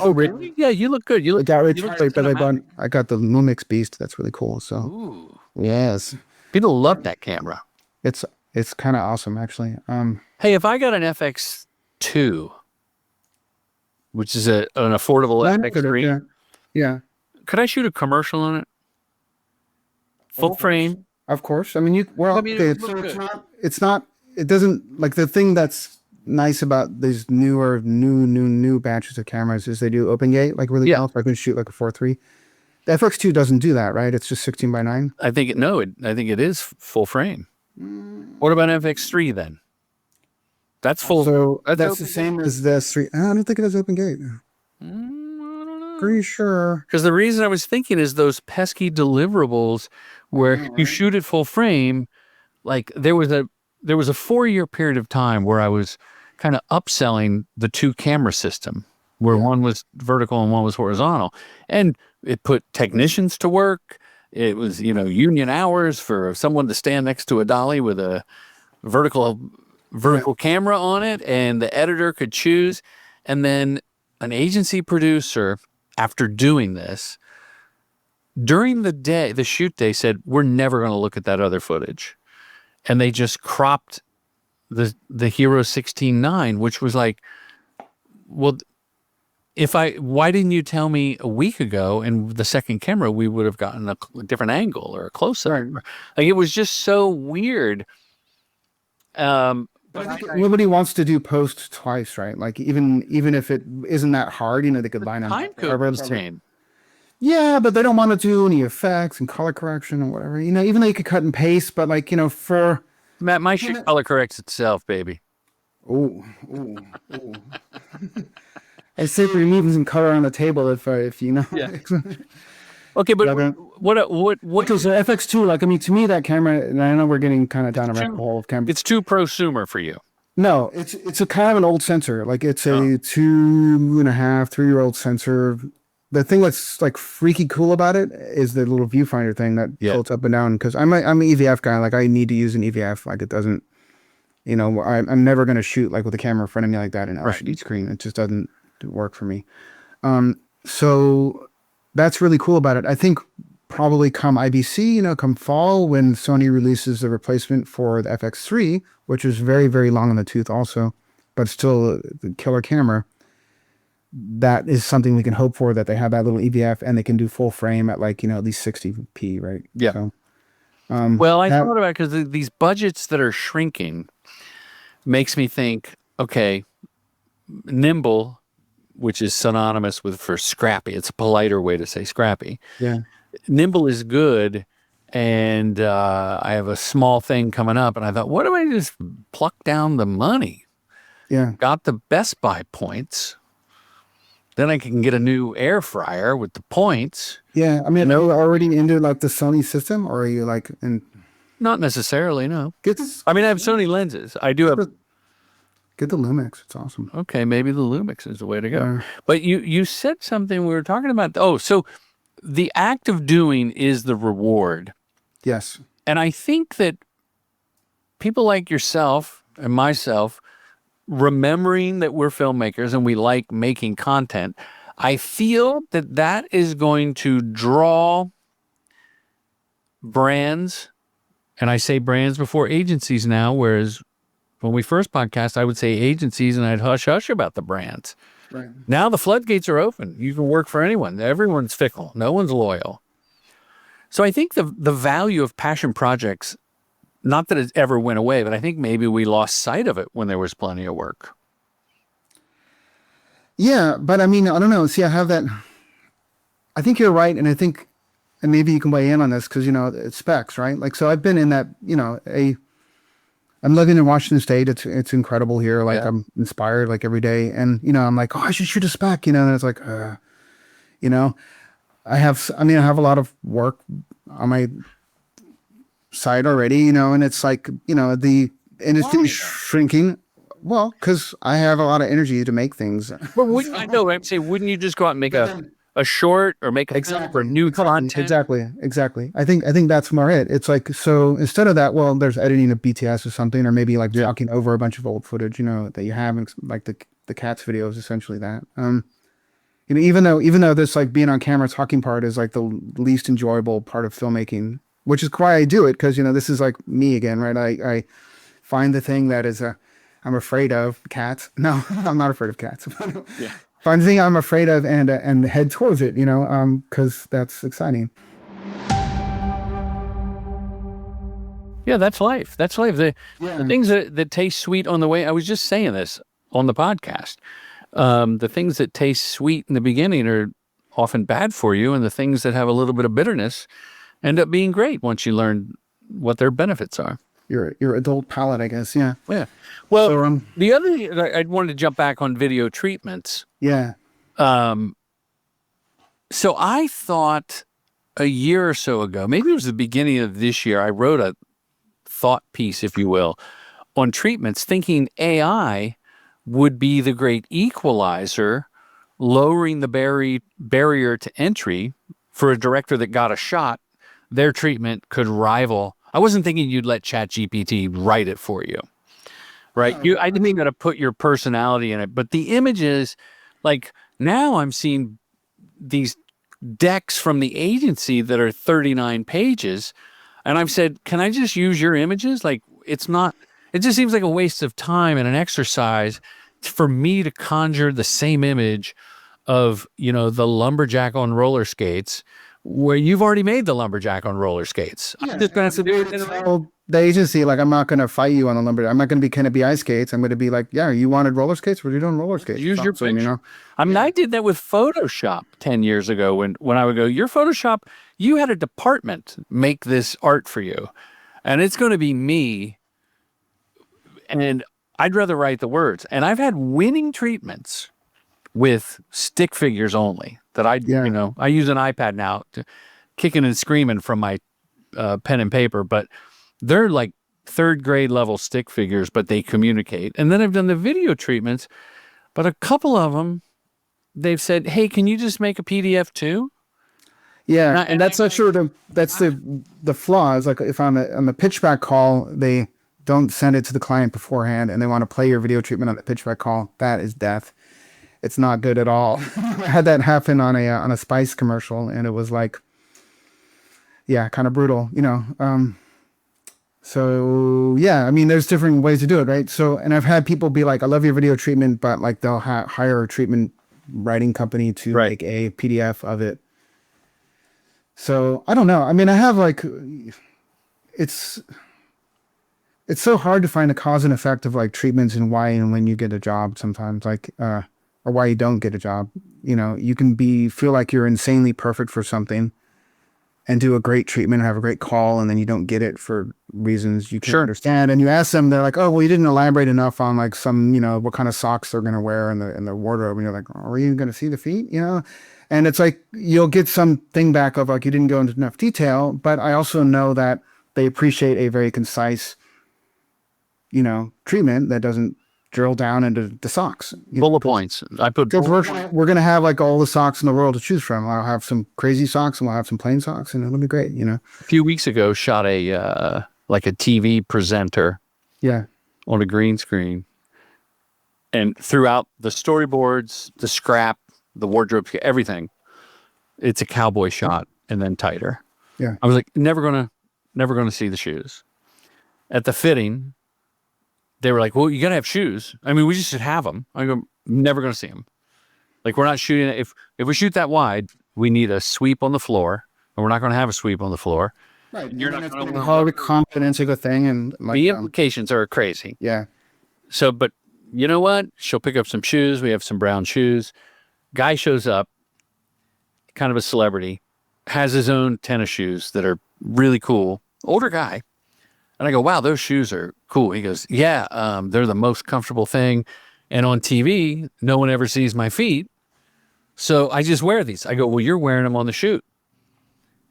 Oh, really? Yeah, you look good. You look but cinematic. I got the Lumix Beast. That's really cool. So Ooh. yes, People love that camera. it's kind of awesome, actually. Hey, if I got an FX2, which is an affordable FX3, yeah, could I shoot a commercial on it? Full frame? of course. I mean, it's not. It doesn't, like, the thing that's nice about these new batches of cameras is they do open gate, like really well. So I can shoot like a 4.3. The FX2 doesn't do that, right? It's just 16:9. I think it is full frame. What about FX3 then? That's full. So that's open the same as the S3. I don't think it has open gate. I don't know. Pretty sure. Because the reason I was thinking is those pesky deliverables where you shoot at full frame. Like there was a 4-year period of time where I was kind of upselling the 2 camera system, where one was vertical and one was horizontal, and it put technicians to work. It was, union hours for someone to stand next to a dolly with a vertical camera on it, and the editor could choose. And then an agency producer, after doing this, during the shoot day, said, we're never going to look at that other footage. And they just cropped the Hero 16:9, which was like, well, why didn't you tell me a week ago? And the second camera, we would have gotten a different angle or a close-up. Right. Like, it was just so weird. But I think nobody wants to do post twice, right? Like, even if it isn't that hard, they could line up. Time code is same. Yeah, but they don't want to do any effects and color correction and whatever. Even though you could cut and paste, but like, for Matt, my shit color corrects itself, baby. Ooh. I say we're leaving some color on the table if you know. Yeah. Okay, but what goes FX2? Like, I mean, to me, that camera, and I know we're getting kind of down a rabbit hole of camera. It's too prosumer for you. No, it's a kind of an old sensor. Like, it's a 2.5, 3-year-old sensor. The thing that's like freaky cool about it is the little viewfinder thing that tilts up and down. Because I'm an EVF guy. Like, I need to use an EVF. Like, it doesn't. I'm never going to shoot like with the camera in front of me like that in LCD screen. It just doesn't work for me. So that's really cool about it. I think probably come IBC, come fall, when Sony releases the replacement for the FX3, which is very, very long in the tooth also, but still a killer camera. That is something we can hope for, that they have that little EVF and they can do full frame at like, at least 60p, right? Yeah. So, well, I thought about it because these budgets that are shrinking makes me think, okay, nimble, which is synonymous for scrappy. It's a politer way to say scrappy. Yeah. Nimble is good. And I have a small thing coming up. And I thought, what if I just pluck down the money? Yeah. Got the Best Buy points. Then I can get a new air fryer with the points. Yeah. I mean, are you already into like the Sony system, or are you like in? Not necessarily, no. I mean, I have Sony lenses. I do have. Get the Lumix. It's awesome. Okay, maybe the Lumix is the way to go. But you said something we were talking about. Oh, so the act of doing is the reward. Yes. And I think that people like yourself and myself, remembering that we're filmmakers and we like making content, I feel that that is going to draw brands, and I say brands before agencies now, whereas when we first podcast, I would say agencies and I'd hush about the brands. Right. Now the floodgates are open. You can work for anyone. Everyone's fickle. No one's loyal. So I think the value of passion projects, not that it ever went away, but I think maybe we lost sight of it when there was plenty of work. Yeah, but I mean, I don't know. See, I have that. I think you're right, and I think, and maybe you can weigh in on this because it's specs, right? Like, so I've been in that. I'm living in Washington State. It's incredible here. Like, Yeah. I'm inspired like every day, and I'm like, oh, I should shoot a spec, and it's like, I have a lot of work on my site already, and it's like, the industry is shrinking. Well, because I have a lot of energy to make things. Well, I know. I'm saying, wouldn't you just go out and make a short or make a film for new content? Exactly. I think that's more it. It's like, so instead of that, well, there's editing of BTS or something, or maybe like talking over a bunch of old footage, that you have, like the Cats video is essentially that. Even though this like being on camera talking part is like the least enjoyable part of filmmaking, which is why I do it, because this is like me again, right? I find the thing that is I'm afraid of, cats. No, I'm not afraid of cats. Yeah. Find the thing I'm afraid of and head towards it, because that's exciting. Yeah, that's life. That's life. The things that taste sweet on the way. I was just saying this on the podcast. The things that taste sweet in the beginning are often bad for you, and the things that have a little bit of bitterness end up being great once you learn what their benefits are. Your adult palate, I guess. Yeah. Yeah. Well, So, the other thing, I wanted to jump back on video treatments. yeah. So I thought a year or so ago, maybe it was the beginning of this year, I wrote a thought piece, if you will, on treatments, thinking AI would be the great equalizer, lowering the barrier to entry for a director that got a shot. Their treatment could rival. I wasn't thinking you'd let ChatGPT write it for you, right? I didn't even got to put your personality in it, but the images, like now I'm seeing these decks from the agency that are 39 pages. And I've said, can I just use your images? Like, it just seems like a waste of time and an exercise for me to conjure the same image of, the lumberjack on roller skates, where you've already made the lumberjack on roller skates. Yeah. I'm just going to do it. Well, the agency, like, I'm not going to fight you on the lumber. I'm not going to be, can it be ice skates? I'm going to be like, yeah, you wanted roller skates? What are you doing roller skates? Use your Something, picture. I mean, I did that with Photoshop 10 years ago when I would go, your Photoshop, you had a department make this art for you. And it's going to be me. And I'd rather write the words. And I've had winning treatments with stick figures only that I use an iPad now to kicking and screaming from my pen and paper, but they're like third grade level stick figures, but they communicate. And then I've done the video treatments, but a couple of them, they've said, hey, can you just make a PDF too? Yeah, and that's not sure. That's the flaw. Is like if on the pitchback call, they don't send it to the client beforehand, and they want to play your video treatment on the pitchback call. That is death. It's not good at all. I had that happen on a Spice commercial, and it was like, yeah, kind of brutal, So yeah, I mean, there's different ways to do it, right? So, and I've had people be like, I love your video treatment, but like they'll hire a treatment writing company to make a PDF of it. So I don't know. I mean, I have like, it's so hard to find a cause and effect of like treatments and why and when you get a job sometimes, like, or why you don't get a job. You can feel like you're insanely perfect for something and do a great treatment, have a great call, and then you don't get it for reasons you can't understand. And you ask them, they're like, oh, well, you didn't elaborate enough on like some, what kind of socks they're going to wear in the wardrobe. And you're like, are you going to see the feet? And it's like, you'll get something back of like, you didn't go into enough detail, but I also know that they appreciate a very concise, treatment that doesn't drill down into the socks. Bullet points. I put we're going to have like all the socks in the world to choose from. I'll have some crazy socks and we'll have some plain socks and it'll be great, A few weeks ago, shot a TV presenter. Yeah. On a green screen. And throughout the storyboards, the scrap, the wardrobe, everything. It's a cowboy shot and then tighter. Yeah. I was like, never gonna see the shoes. At the fitting, they were like, well, you gotta have shoes. I mean, we just should have them. I go, never gonna see them. Like, we're not shooting. If we shoot that wide, we need a sweep on the floor, and we're not gonna have a sweep on the floor. Right. You're not going to how confidence a good thing, and like the implications are crazy. yeah. So, but you know what? She'll pick up some shoes. We have some brown shoes. Guy shows up, kind of a celebrity, has his own tennis shoes that are really cool. Older guy. And I go, wow, those shoes are cool. He goes, yeah, they're the most comfortable thing. And on TV, no one ever sees my feet. So I just wear these. I go, well, you're wearing them on the shoot.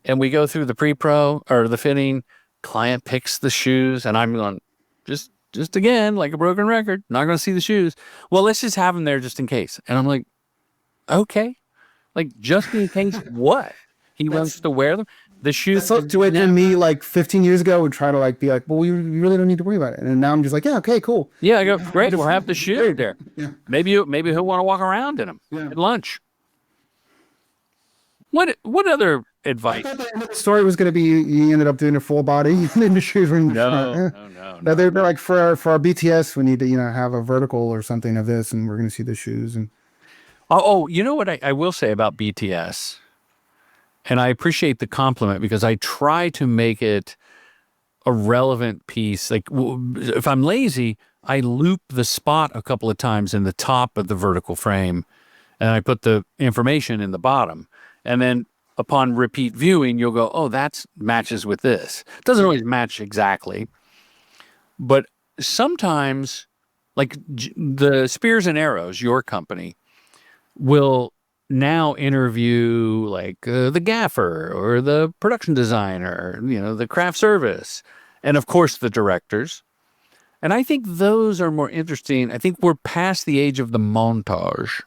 And we go through the pre-pro or the fitting. Client picks the shoes, and I'm going, just again, like a broken record, not going to see the shoes. Well, let's just have them there just in case. And I'm like, okay, like just in case what? He wants to wear them. The shoes. So to it, and me like 15 years ago would try to like be like, well, you really don't need to worry about it. And now I'm just like, yeah, okay, cool. Yeah, I go, great. We'll have the shoe there. Yeah. Maybe he'll want to walk around in them at lunch. What other advice? I thought the end of the story was going to be he ended up doing a full body in the shoes. No. They're like for our BTS, we need to have a vertical or something of this, and we're going to see the shoes. And you know what I will say about BTS, and I appreciate the compliment because I try to make it a relevant piece. Like if I'm lazy, I loop the spot a couple of times in the top of the vertical frame, and I put the information in the bottom. And then upon repeat viewing, you'll go, oh, that matches with this. It doesn't always match exactly. But sometimes, like the Spears and Arrows, your company, will now interview like the gaffer or the production designer, the craft service, and of course the directors. And I think those are more interesting. I think we're past the age of the montage.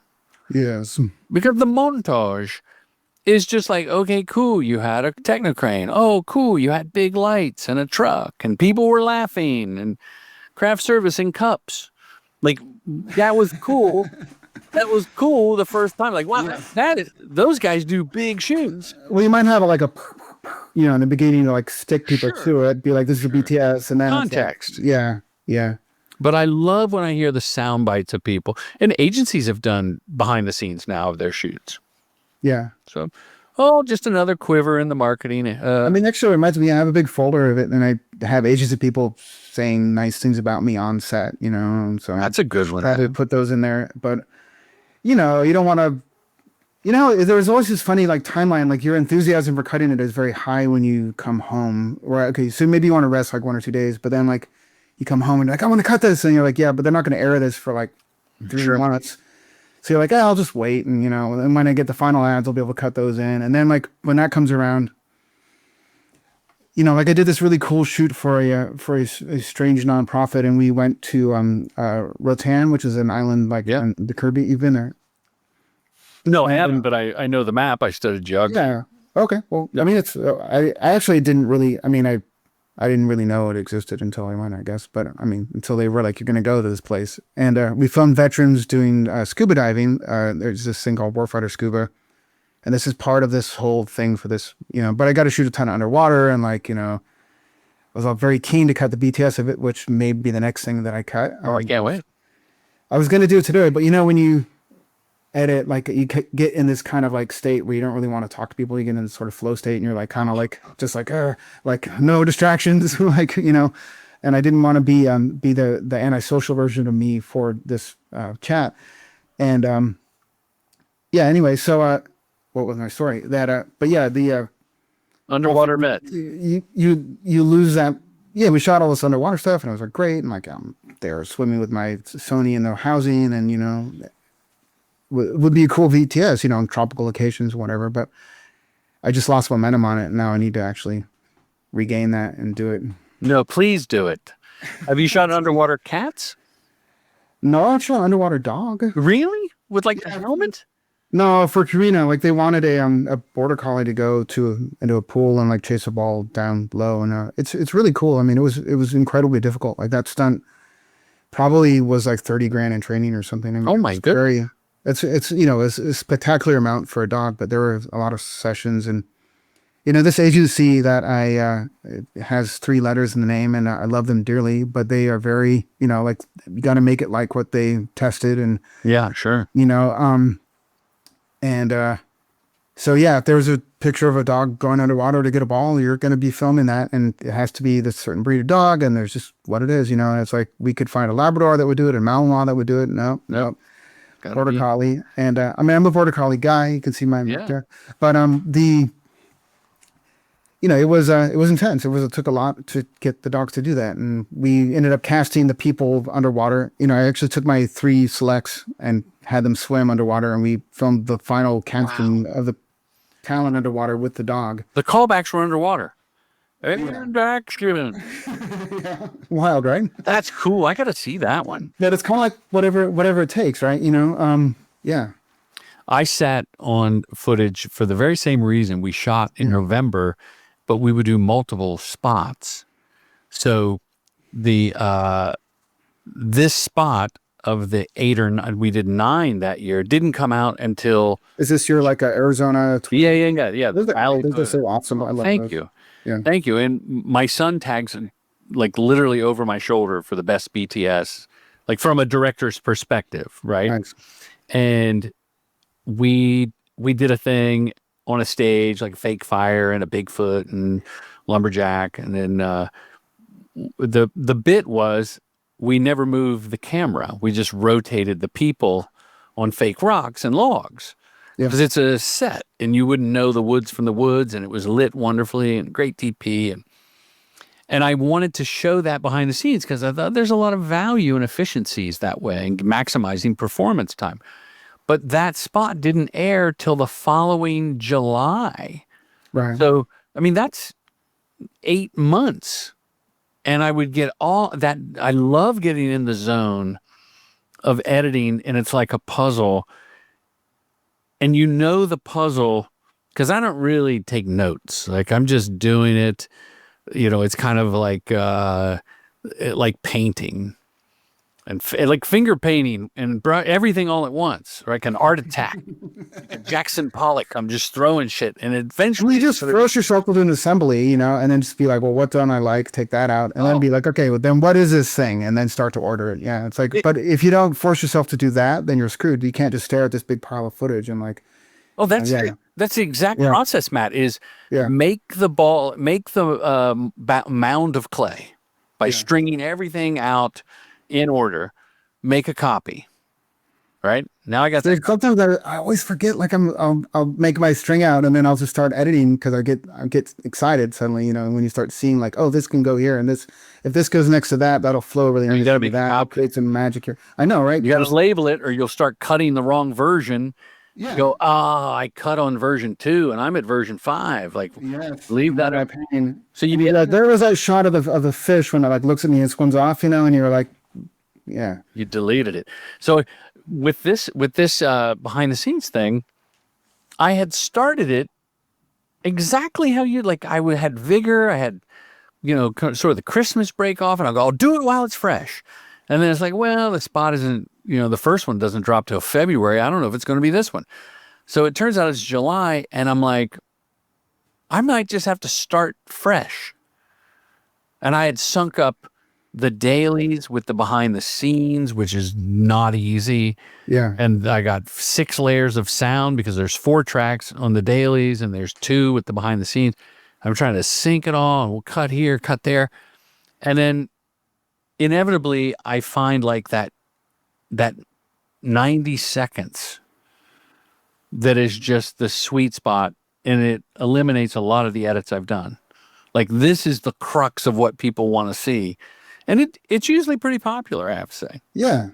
yes. Because the montage is just like, okay, cool, you had a technocrane. Oh, cool, you had big lights and a truck and people were laughing and craft service in cups. Like, that was cool. That was cool the first time. Like, wow, those guys do big shoots. Well, you might have like a, in the beginning to like stick people to it, be like, this is BTS, and then context. Yeah. But I love when I hear the sound bites of people. And agencies have done behind the scenes now of their shoots. Yeah. So, just another quiver in the marketing. I mean, actually, it reminds me, I have a big folder of it, and I have agency people saying nice things about me on set, so that's a good one. I had to put those in there. But, you don't want to, there was always this funny like timeline, like your enthusiasm for cutting it is very high when you come home. Right? Okay, so maybe you want to rest like 1 or 2 days, but then like you come home and you're like, I want to cut this. And you're like, yeah, but they're not going to air this for like 3 months. So you're like, I'll just wait. And, and when I get the final ads, I'll be able to cut those in. And then like when that comes around, like I did this really cool shoot for a strange nonprofit. And we went to Rotan, which is an island like on the Caribbean. You've been there? No, I haven't, but I know the map. I studied geography. Yeah. Okay. Well, I mean, I actually didn't really, I didn't really know it existed until I went, I guess. But until they were like, you're going to go to this place. And we filmed veterans doing scuba diving. There's this thing called Warfighter Scuba. And this is part of this whole thing for this, but I got to shoot a ton of underwater. And like, I was very keen to cut the BTS of it, which may be the next thing that I cut. I can't wait. I was going to do it today, but when you edit, like you get in this kind of like state where you don't really want to talk to people, you get in this sort of flow state and you're like kind of like just like no distractions like and I didn't want to be the antisocial version of me for this chat. And anyway, so what was my story that but yeah, the underwater vet, you lose that. Yeah, we shot all this underwater stuff and it was like great, and like I'm there swimming with my Sony in the housing, and would be a cool VTS, on tropical locations, whatever. But I just lost momentum on it. And now I need to actually regain that and do it. No, please do it. Have you shot underwater cats? No, I shot underwater dog. Really? With like a helmet? No, for Karina, like they wanted a border collie to go into a pool and like chase a ball down low, and it's really cool. I mean, it was incredibly difficult. Like that stunt probably was like $30,000 in training or something. Oh my goodness. It's you know, it's a spectacular amount for a dog, but there were a lot of sessions. And you know, this agency that it has 3 letters in the name, and I love them dearly, but they are very, you know, like, you got to make it like what they tested. And Yeah, sure. you know, so yeah, if there's a picture of a dog going underwater to get a ball, you're going to be filming that, and it has to be this certain breed of dog, and there's just what it is, you know. And it's like, we could find a Labrador that would do it, a Malinois that would do it. No, Border Collie. And I mean, I'm a Border Collie guy. You can see my there. But you know, it was intense. It took a lot to get the dogs to do that, and we ended up casting the people underwater. You know, I actually took my 3 selects and had them swim underwater, and we filmed the final casting of the talent underwater with the dog. The callbacks were underwater. And back, Wild, right? That's cool. I got to see that one. Yeah, it's kind of like whatever it takes, right? You know, yeah. I sat on footage for the very same reason. We shot in November, but we would do multiple spots. So the this spot of the 8 or 9, we did 9 that year, didn't come out until. Is this your like Arizona? Yeah. Those are so awesome. I love Thank those. you. Yeah. Thank you. And my son tags like literally over my shoulder for the best BTS, like from a director's perspective, right? Thanks. And we did a thing on a stage, like a fake fire and a Bigfoot and lumberjack, and then the bit was we never moved the camera. We just rotated the people on fake rocks and logs. Because it's a set, and you wouldn't know the woods from the woods, and it was lit wonderfully, and great DP. And I wanted to show that behind the scenes because I thought there's a lot of value and efficiencies that way, and maximizing performance time. But that spot didn't air till the following July. Right. So, I mean, that's 8 months. And I would get all that. I love getting in the zone of editing, and it's like a puzzle. And you know the puzzle, because I don't really take notes. Like, I'm just doing it. You know, it's kind of like painting and like finger painting and everything all at once, like an art attack. Like Jackson Pollock, I'm just throwing shit. And eventually you just force yourself to do an assembly, you know, and then just be like, well, what don't I like? Take that out. And then be like, okay, well, then what is this thing? And then start to order it. Yeah. It's like, but if you don't force yourself to do that, then you're screwed. You can't just stare at this big pile of footage and like, oh, that's the exact process, Matt, is make the mound of clay by stringing everything out in order, make a copy. Right? Now I got that. Sometimes I always forget, like I'll make my string out and then I'll just start editing because I get excited suddenly, you know, when you start seeing like, oh, this can go here, and this, if this goes next to that, that'll flow really. You got to make that. Create some magic here. I know, right? You got to label it, or you'll start cutting the wrong version. Yeah. You go, I cut on version 2 and I'm at version 5. Like, leave that up. Pain. So you be there was that shot of the fish when it like looks at me and swims off, you know, and you're like, you deleted it. So with this behind the scenes thing, I had started it exactly how you like. I had vigor. I had, you know, sort of the Christmas break off, and I'll go, I'll do it while it's fresh. And then it's like, well, the spot isn't, you know, the first one doesn't drop till February. I don't know if it's going to be this one. So it turns out it's July, and I'm like, I might just have to start fresh. And I had sunk up the dailies with the behind the scenes, which is not easy. Yeah. And I got 6 layers of sound because there's 4 tracks on the dailies and there's 2 with the behind the scenes. I'm trying to sync it all, and we'll cut here, cut there. And then inevitably I find like that 90 seconds that is just the sweet spot, and it eliminates a lot of the edits I've done. Like, this is the crux of what people want to see. And it's usually pretty popular, I have to say. Yeah.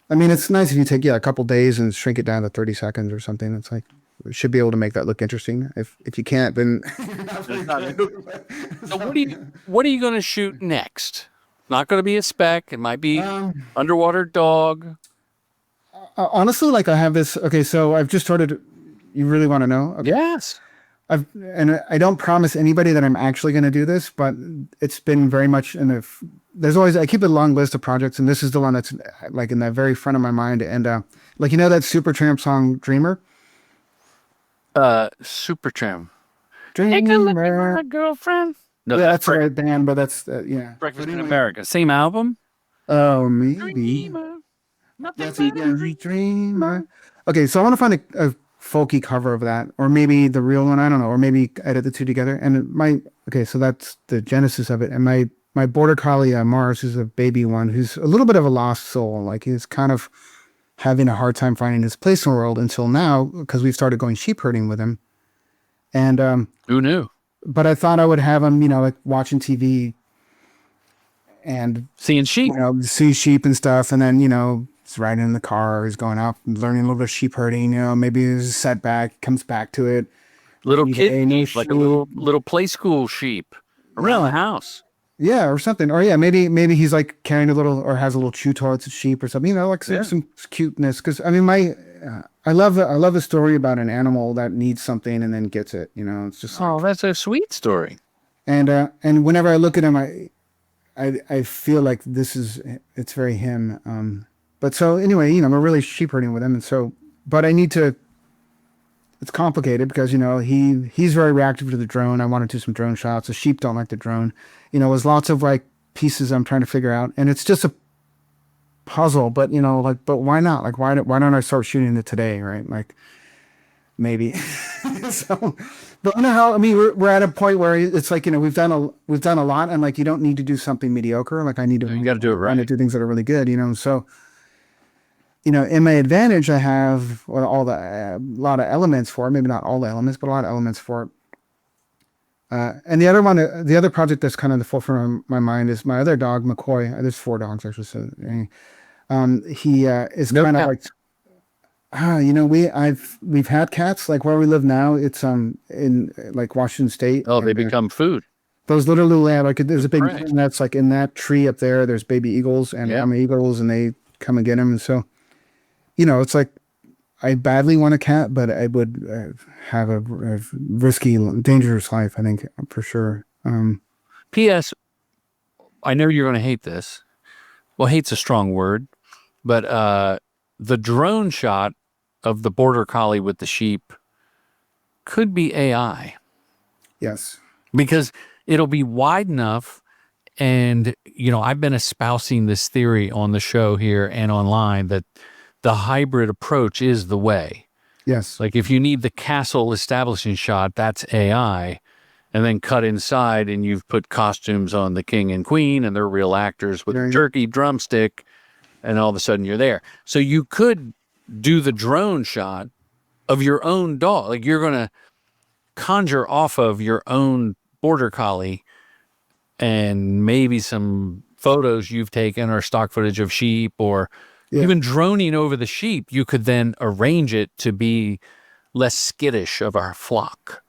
I mean, it's nice if you take a couple days and shrink it down to 30 seconds or something. It's like, we should be able to make that look interesting. If you can't, then So what are you going to shoot next? Not going to be a spec. It might be underwater dog. Honestly, like I have this. Okay, so I've just started. You really want to know? Okay. Yes. And I don't promise anybody that I'm actually going to do this, but it's been very much in the there's always, I keep a long list of projects, and this is the one that's like in the very front of my mind. And like, you know, that Supertramp song Dreamer? Supertramp. Take a look at my girlfriend. No, Yeah, that's the right band, but that's, yeah. Breakfast in America. Same album? Oh, maybe. Dreamer. Nothing That's but a a dreamer. Okay, so I want to find a folky cover of that, or maybe the real one. I don't know, or maybe edit the two together. And okay, so that's the genesis of it. And my border collie Mars is a baby one who's a little bit of a lost soul. Like he's kind of having a hard time finding his place in the world until now because we've started going sheep herding with him. And who knew? But I thought I would have him, you know, like watching TV and seeing sheep, you know, see sheep and stuff, and then, you know, he's riding in the car, he's going out and learning a little bit of sheep herding, you know, maybe there's a setback, comes back to it. Little kid sheep, like a little play school sheep around the house. Yeah, or something. Or yeah, maybe he's like carrying a little, or has a little chew towards a sheep or something, you know, like some cuteness. Because I mean, I love a story about an animal that needs something and then gets it, you know. It's just that's a sweet story. And whenever I look at him, I feel like it's very him. But so anyway, you know, we're really sheep herding with him, and so, but I need to. It's complicated because, you know, he's very reactive to the drone. I want to do some drone shots. The sheep don't like the drone. You know, there's lots of like pieces I'm trying to figure out, and it's just a puzzle. But you know, like, but why not? Like, why don't I start shooting it today? Right? Like, maybe. So, but you know how, I mean, we're at a point where it's like, you know, we've done a lot, and like, you don't need to do something mediocre. Like, I need to. You got to do it right. I need to do things that are really good. You know, so. You know, in my advantage, I have a lot of elements for it. Maybe not all the elements, but a lot of elements for it. And the other project that's kind of the forefront of my mind is my other dog, McCoy. There's 4 dogs, actually. So, he is kind of like, you know, we've had cats like where we live now. It's in like Washington State. Oh, they become food. Those literally have like there's a big that's like in that tree up there. There's baby eagles and mama eagles, and they come and get them. And so. You know, it's like I badly want a cat, but I would have a risky, dangerous life, I think, for sure. P.S. I know you're going to hate this. Well, hate's a strong word, but the drone shot of the border collie with the sheep could be AI. Yes. Because it'll be wide enough. And, you know, I've been espousing this theory on the show here and online that the hybrid approach is the way. Yes. Like if you need the castle establishing shot, that's AI. And then cut inside and you've put costumes on the king and queen and they're real actors with a jerky drumstick. And all of a sudden you're there. So you could do the drone shot of your own dog. Like you're going to conjure off of your own border collie and maybe some photos you've taken or stock footage of sheep or even droning over the sheep, you could then arrange it to be less skittish of our flock.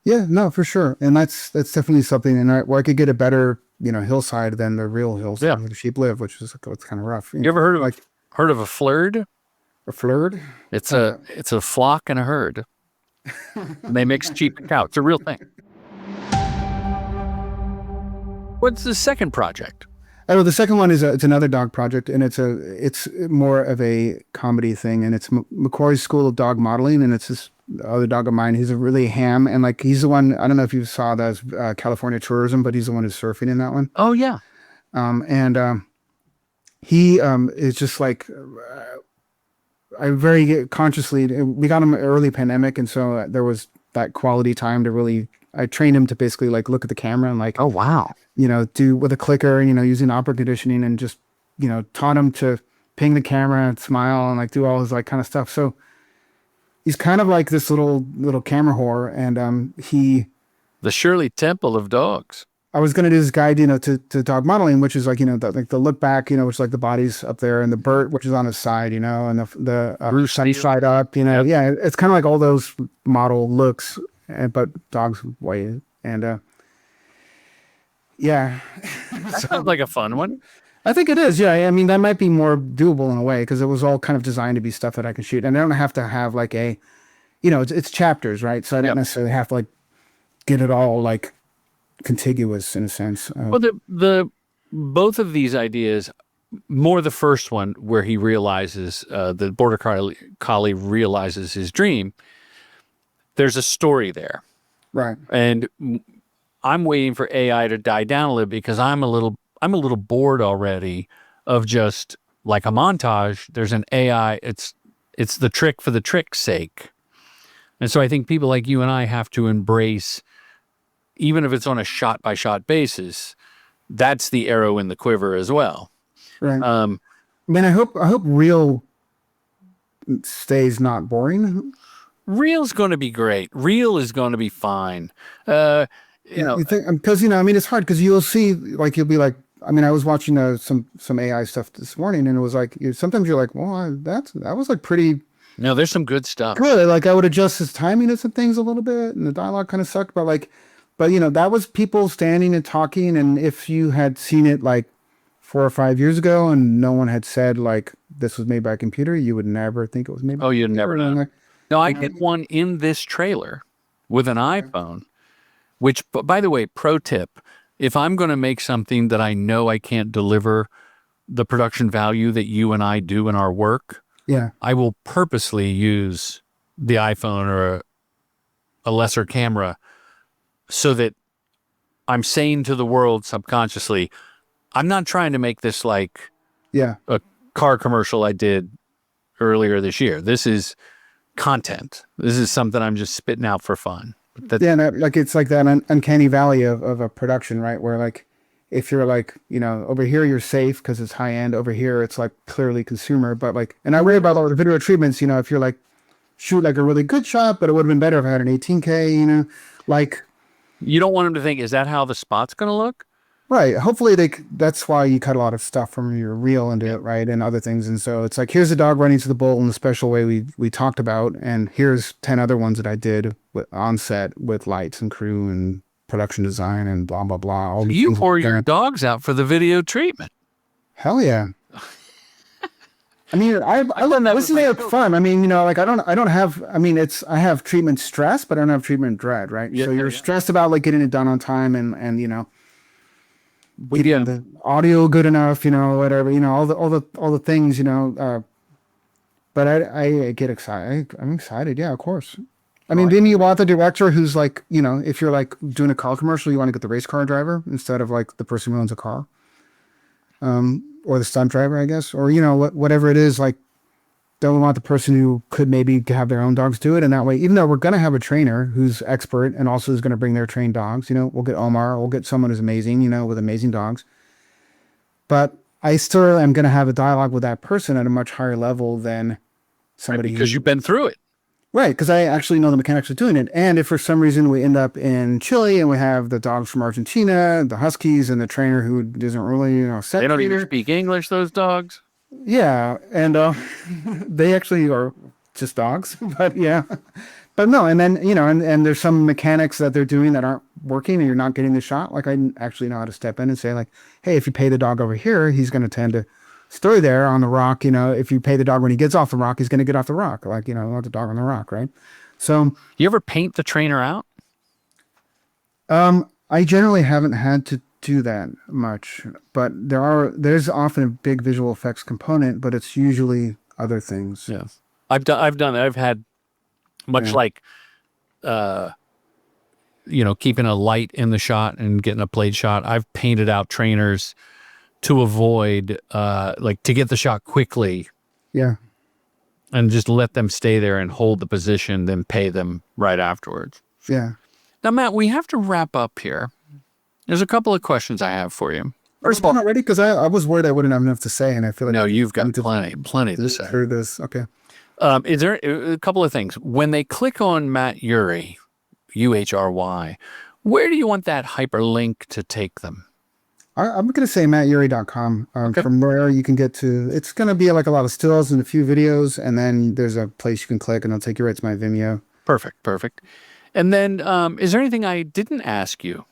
Yeah, no, for sure. And that's definitely something. And I could get a better, you know, hillside than the real hillside where the sheep live, which is it's kind of rough. You ever heard of a flurd? A flurd? It's a flock and a herd. And they mix sheep and cow. It's a real thing. What's the second project? Oh, the second one is it's another dog project, and it's more of a comedy thing, and it's McCoy's School of Dog Modeling, and it's this other dog of mine. He's a really ham, and like he's the one. I don't know if you saw that California Tourism, but he's the one who's surfing in that one. Oh yeah, he is just like I very consciously. We got him early pandemic, and so there was that quality time to really. I trained him to basically like look at the camera and like, oh wow, you know, do with a clicker, you know, using opera conditioning, and just, you know, taught him to ping the camera and smile and like do all his like kind of stuff. So he's kind of like this little camera whore, and the Shirley Temple of dogs. I was gonna do this guide, you know, to dog modeling, which is like, you know, the look back, you know, which is like the body's up there, and the Bert, which is on his side, you know, and the sunny side up, you know, yeah, it's kind of like all those model looks. But dogs white, and that sounds like a fun one. I think it is. Yeah, I mean that might be more doable in a way because it was all kind of designed to be stuff that I can shoot, and I don't have to have like a, you know, it's chapters, right? So I don't necessarily have to like get it all like contiguous in a sense. Well, the both of these ideas, more the first one where he realizes, the border collie realizes his dream, there's a story there. Right. And I'm waiting for AI to die down a little because I'm a little bored already of just like a montage. There's an AI. It's the trick for the trick's sake. And so I think people like you and I have to embrace, even if it's on a shot by shot basis, that's the arrow in the quiver as well. Right. I mean, I hope Real stays not boring. Real's going to be great. Real is going to be fine. You know, You think, because I mean, it's hard because you'll see, like, you'll be like, I mean, I was watching some AI stuff this morning, and it was like, sometimes you're like, well, that was like pretty no, there's some good stuff. good. Like, I would adjust his timing of some things a little bit, and the dialogue kind of sucked, but that was people standing and talking, and if you had seen it like 4 or 5 years ago, and no one had said like this was made by a computer, you would never think it was made by Oh, a you'd computer. never know. No, I did one in this trailer with an iPhone, which, by the way, pro tip, if I'm going to make something that I know I can't deliver the production value that you and I do in our work, Yeah. I will purposely use the iPhone or a lesser camera so that I'm saying to the world subconsciously, I'm not trying to make this like Yeah. a car commercial I did earlier this year. This is content. This is something I'm just spitting out for fun. Yeah, and like it's like that uncanny valley of a production, right? Where like if you're like, over here you're safe because it's high end. Over here it's like clearly consumer, but like, and I worry about all the video treatments. If you're like shoot like a really good shot, but it would have been better if I had an 18K. Like you don't want them to think, is that how the spot's going to look? Right. Hopefully that's why you cut a lot of stuff from your reel into it, right? And other things. And so it's like, here's the dog running to the bull in the special way we talked about. And here's 10 other ones that I did on set with lights and crew and production design and blah, blah, blah. All You pour your dogs out for the video treatment. Hell yeah. I mean, I listen to it fun. I mean, like I don't have, I mean, I have treatment stress, but I don't have treatment dread, right? Yeah, so you're stressed about like getting it done on time and getting the audio good enough, whatever, all the things, but I get excited. I'm excited. Yeah, of course. I mean, then you want the director who's like, if you're like doing a car commercial, you want to get the race car driver instead of like the person who owns a car, or the stunt driver, I guess, or, whatever it is, like, don't want the person who could maybe have their own dogs do it. And that way, even though we're going to have a trainer who's expert and also is going to bring their trained dogs, we'll get Omar, we'll get someone who's amazing, with amazing dogs. But I still am going to have a dialogue with that person at a much higher level than somebody because you've been through it. Right, because I actually know the mechanics of doing it. And if for some reason we end up in Chile and we have the dogs from Argentina, the Huskies, and the trainer who doesn't really, set they don't trainer, even speak English, those dogs. Yeah, and they actually are just dogs, but yeah. But no, and then, and there's some mechanics that they're doing that aren't working and you're not getting the shot. Like I actually know how to step in and say like, hey, if you pay the dog over here, he's going to tend to stay there on the rock. If you pay the dog when he gets off the rock, he's going to get off the rock. Like, let the dog on the rock, right? So. You ever paint the trainer out? I generally haven't had to do that much, but there's often a big visual effects component, but it's usually other things. Yeah. I've done it. I've had much like, keeping a light in the shot and getting a plate shot. I've painted out trainers to avoid, to get the shot quickly. Yeah. And just let them stay there and hold the position, then pay them right afterwards. Yeah. Now, Matt, we have to wrap up here. There's a couple of questions I have for you. First of all, not ready because I was worried I wouldn't have enough to say, and I feel like no, you've got plenty to say. Through this, okay. Is there a couple of things when they click on Matt Urhy, UHRY? Where do you want that hyperlink to take them? I'm going to say matturhy.com. Okay. From there, you can get to. It's going to be like a lot of stills and a few videos, and then there's a place you can click, and it'll take you right to my Vimeo. Perfect. And then, is there anything I didn't ask you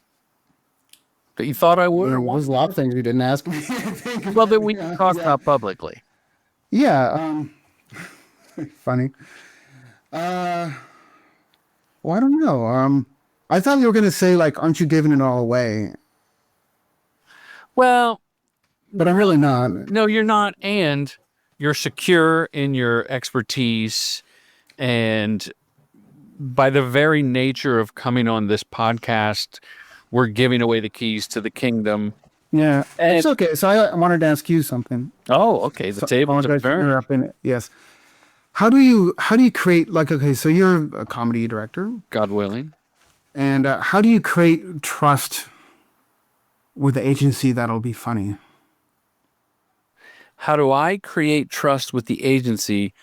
that you thought I would? There was a lot of things you didn't ask me. Well, that we can talk about publicly. Yeah. Funny. Well, I don't know. I thought you were going to say, like, aren't you giving it all away? Well, But I'm really not. No, you're not. And you're secure in your expertise. And by the very nature of coming on this podcast, we're giving away the keys to the kingdom. Yeah, And- it's okay. So I wanted to ask you something. Oh, okay. The table Apologize for turn. interrupting. Yes. How do you create, like, okay, so you're a comedy director, God willing. and how do you create trust with the agency that'll be funny? How do I create trust with the agency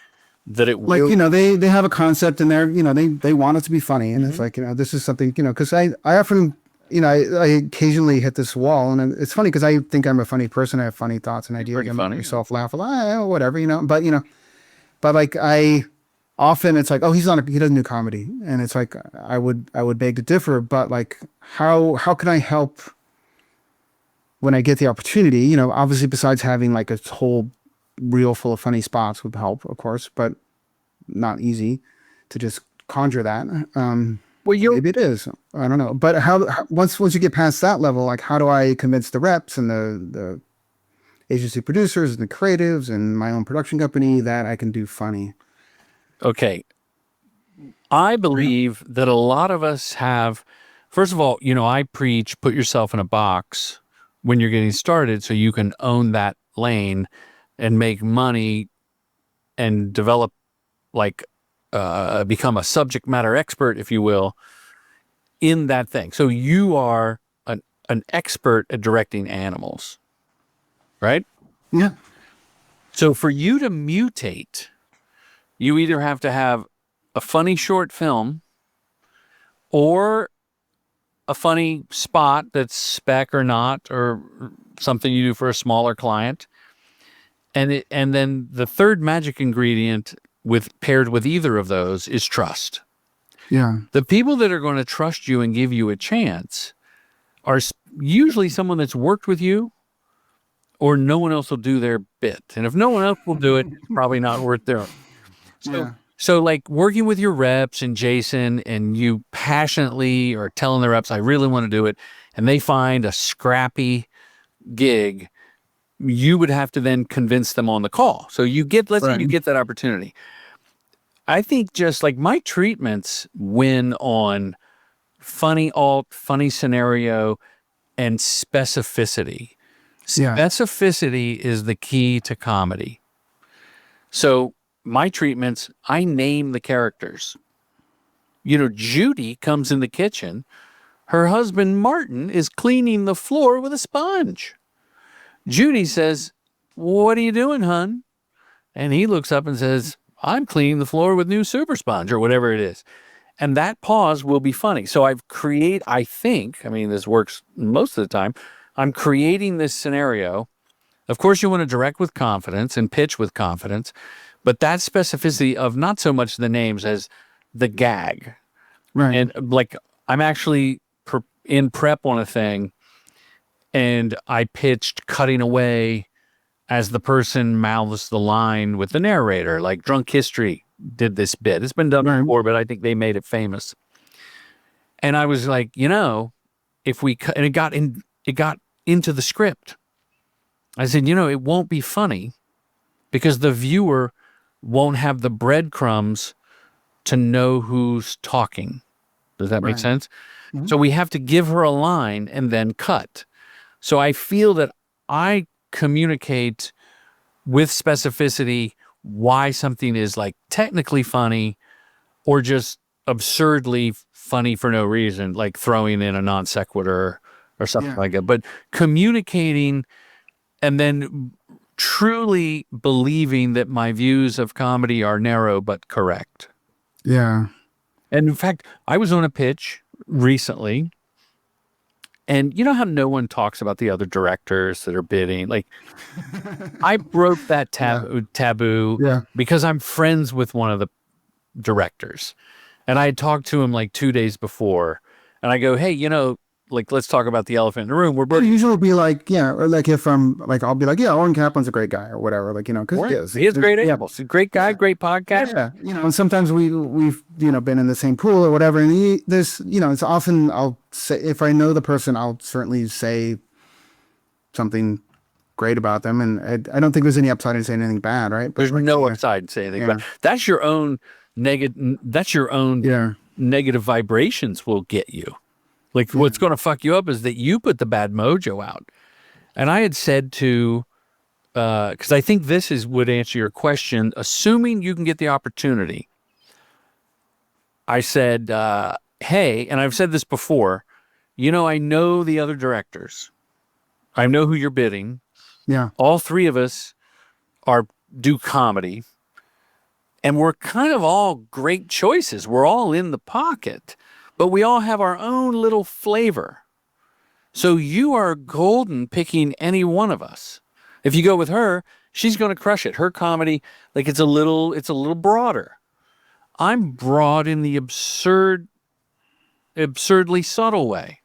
that it Like, will? you know, they have a concept and they're, you know, they want it to be funny, and it's like, you know, this is something, you know, because I often, you know, I occasionally hit this wall, and it's funny because I think I'm a funny person. I have funny thoughts and ideas. Pretty I make funny. myself laugh a lot, whatever, you know. But, you know, like I often, it's like, oh, he doesn't do comedy, and it's like I would beg to differ. But like, how can I help when I get the opportunity? You know, obviously besides having like a whole reel full of funny spots would help, of course, but not easy to just conjure that. Well, Maybe it is. I don't know. But how once you get past that level, like how do I convince the reps and the agency producers and the creatives and my own production company that I can do funny? Okay. I believe that a lot of us have, first of all, you know, I preach put yourself in a box when you're getting started so you can own that lane and make money and develop, like, become a subject matter expert, if you will, in that thing. So you are an expert at directing animals, right? Yeah. So for you to mutate, you either have to have a funny short film or a funny spot that's spec or not, or something you do for a smaller client. And then the third magic ingredient paired with either of those is trust. Yeah. The people that are going to trust you and give you a chance are usually someone that's worked with you, or no one else will do their bit. And if no one else will do it, it's probably not worth doing. So like working with your reps and Jason, and you passionately are telling the reps, I really want to do it, and they find a scrappy gig, you would have to then convince them on the call. So let's say you get that opportunity. I think just like my treatments win on funny alt, funny scenario, and specificity. Yeah. Specificity is the key to comedy. So my treatments, I name the characters. You know, Judy comes in the kitchen. Her husband, Martin, is cleaning the floor with a sponge. Judy says, "What are you doing, hun?" And he looks up and says, "I'm cleaning the floor with new super sponge," or whatever it is. And that pause will be funny. So I think, I mean, this works most of the time. I'm creating this scenario. Of course, you want to direct with confidence and pitch with confidence, but that specificity of not so much the names as the gag. Right. And like, I'm actually in prep on a thing, and I pitched cutting away as the person mouths the line with the narrator, like Drunk History did this bit. It's been done before, but I think they made it famous. And I was like, you know, if we cut, and it got into the script. I said, you know, it won't be funny because the viewer won't have the breadcrumbs to know who's talking. Does that make sense? Mm-hmm. So we have to give her a line and then cut. So I feel that I communicate with specificity why something is like technically funny or just absurdly funny for no reason, like throwing in a non sequitur or something like that. But communicating and then truly believing that my views of comedy are narrow but correct. Yeah. And in fact, I was on a pitch recently, and you know how no one talks about the other directors that are bidding? Like, I broke that taboo because I'm friends with one of the directors. And I had talked to him like 2 days before. And I go, hey, you know, like, let's talk about the elephant in the room. It usually be like, or like if I'm like, I'll be like, yeah, Oren Kaplan's a great guy or whatever, like, you know, because he is great animals. He's a great guy, great podcast. Yeah, you know, and sometimes we've you know been in the same pool or whatever, and there's you know, it's often I'll say, if I know the person, I'll certainly say something great about them, and I don't think there's any upside in saying anything bad, right? But There's no upside to say anything about. That's your own negative. That's your own negative vibrations will get you. Like what's going to fuck you up is that you put the bad mojo out. And I had said to, because I think would answer your question, assuming you can get the opportunity. I said, hey, and I've said this before, I know the other directors. I know who you're bidding. Yeah. All three of us do comedy. And we're kind of all great choices. We're all in the pocket, but we all have our own little flavor. So you are golden picking any one of us. If you go with her, she's going to crush it. Her comedy, like it's a little broader. I'm broad in the absurdly subtle way.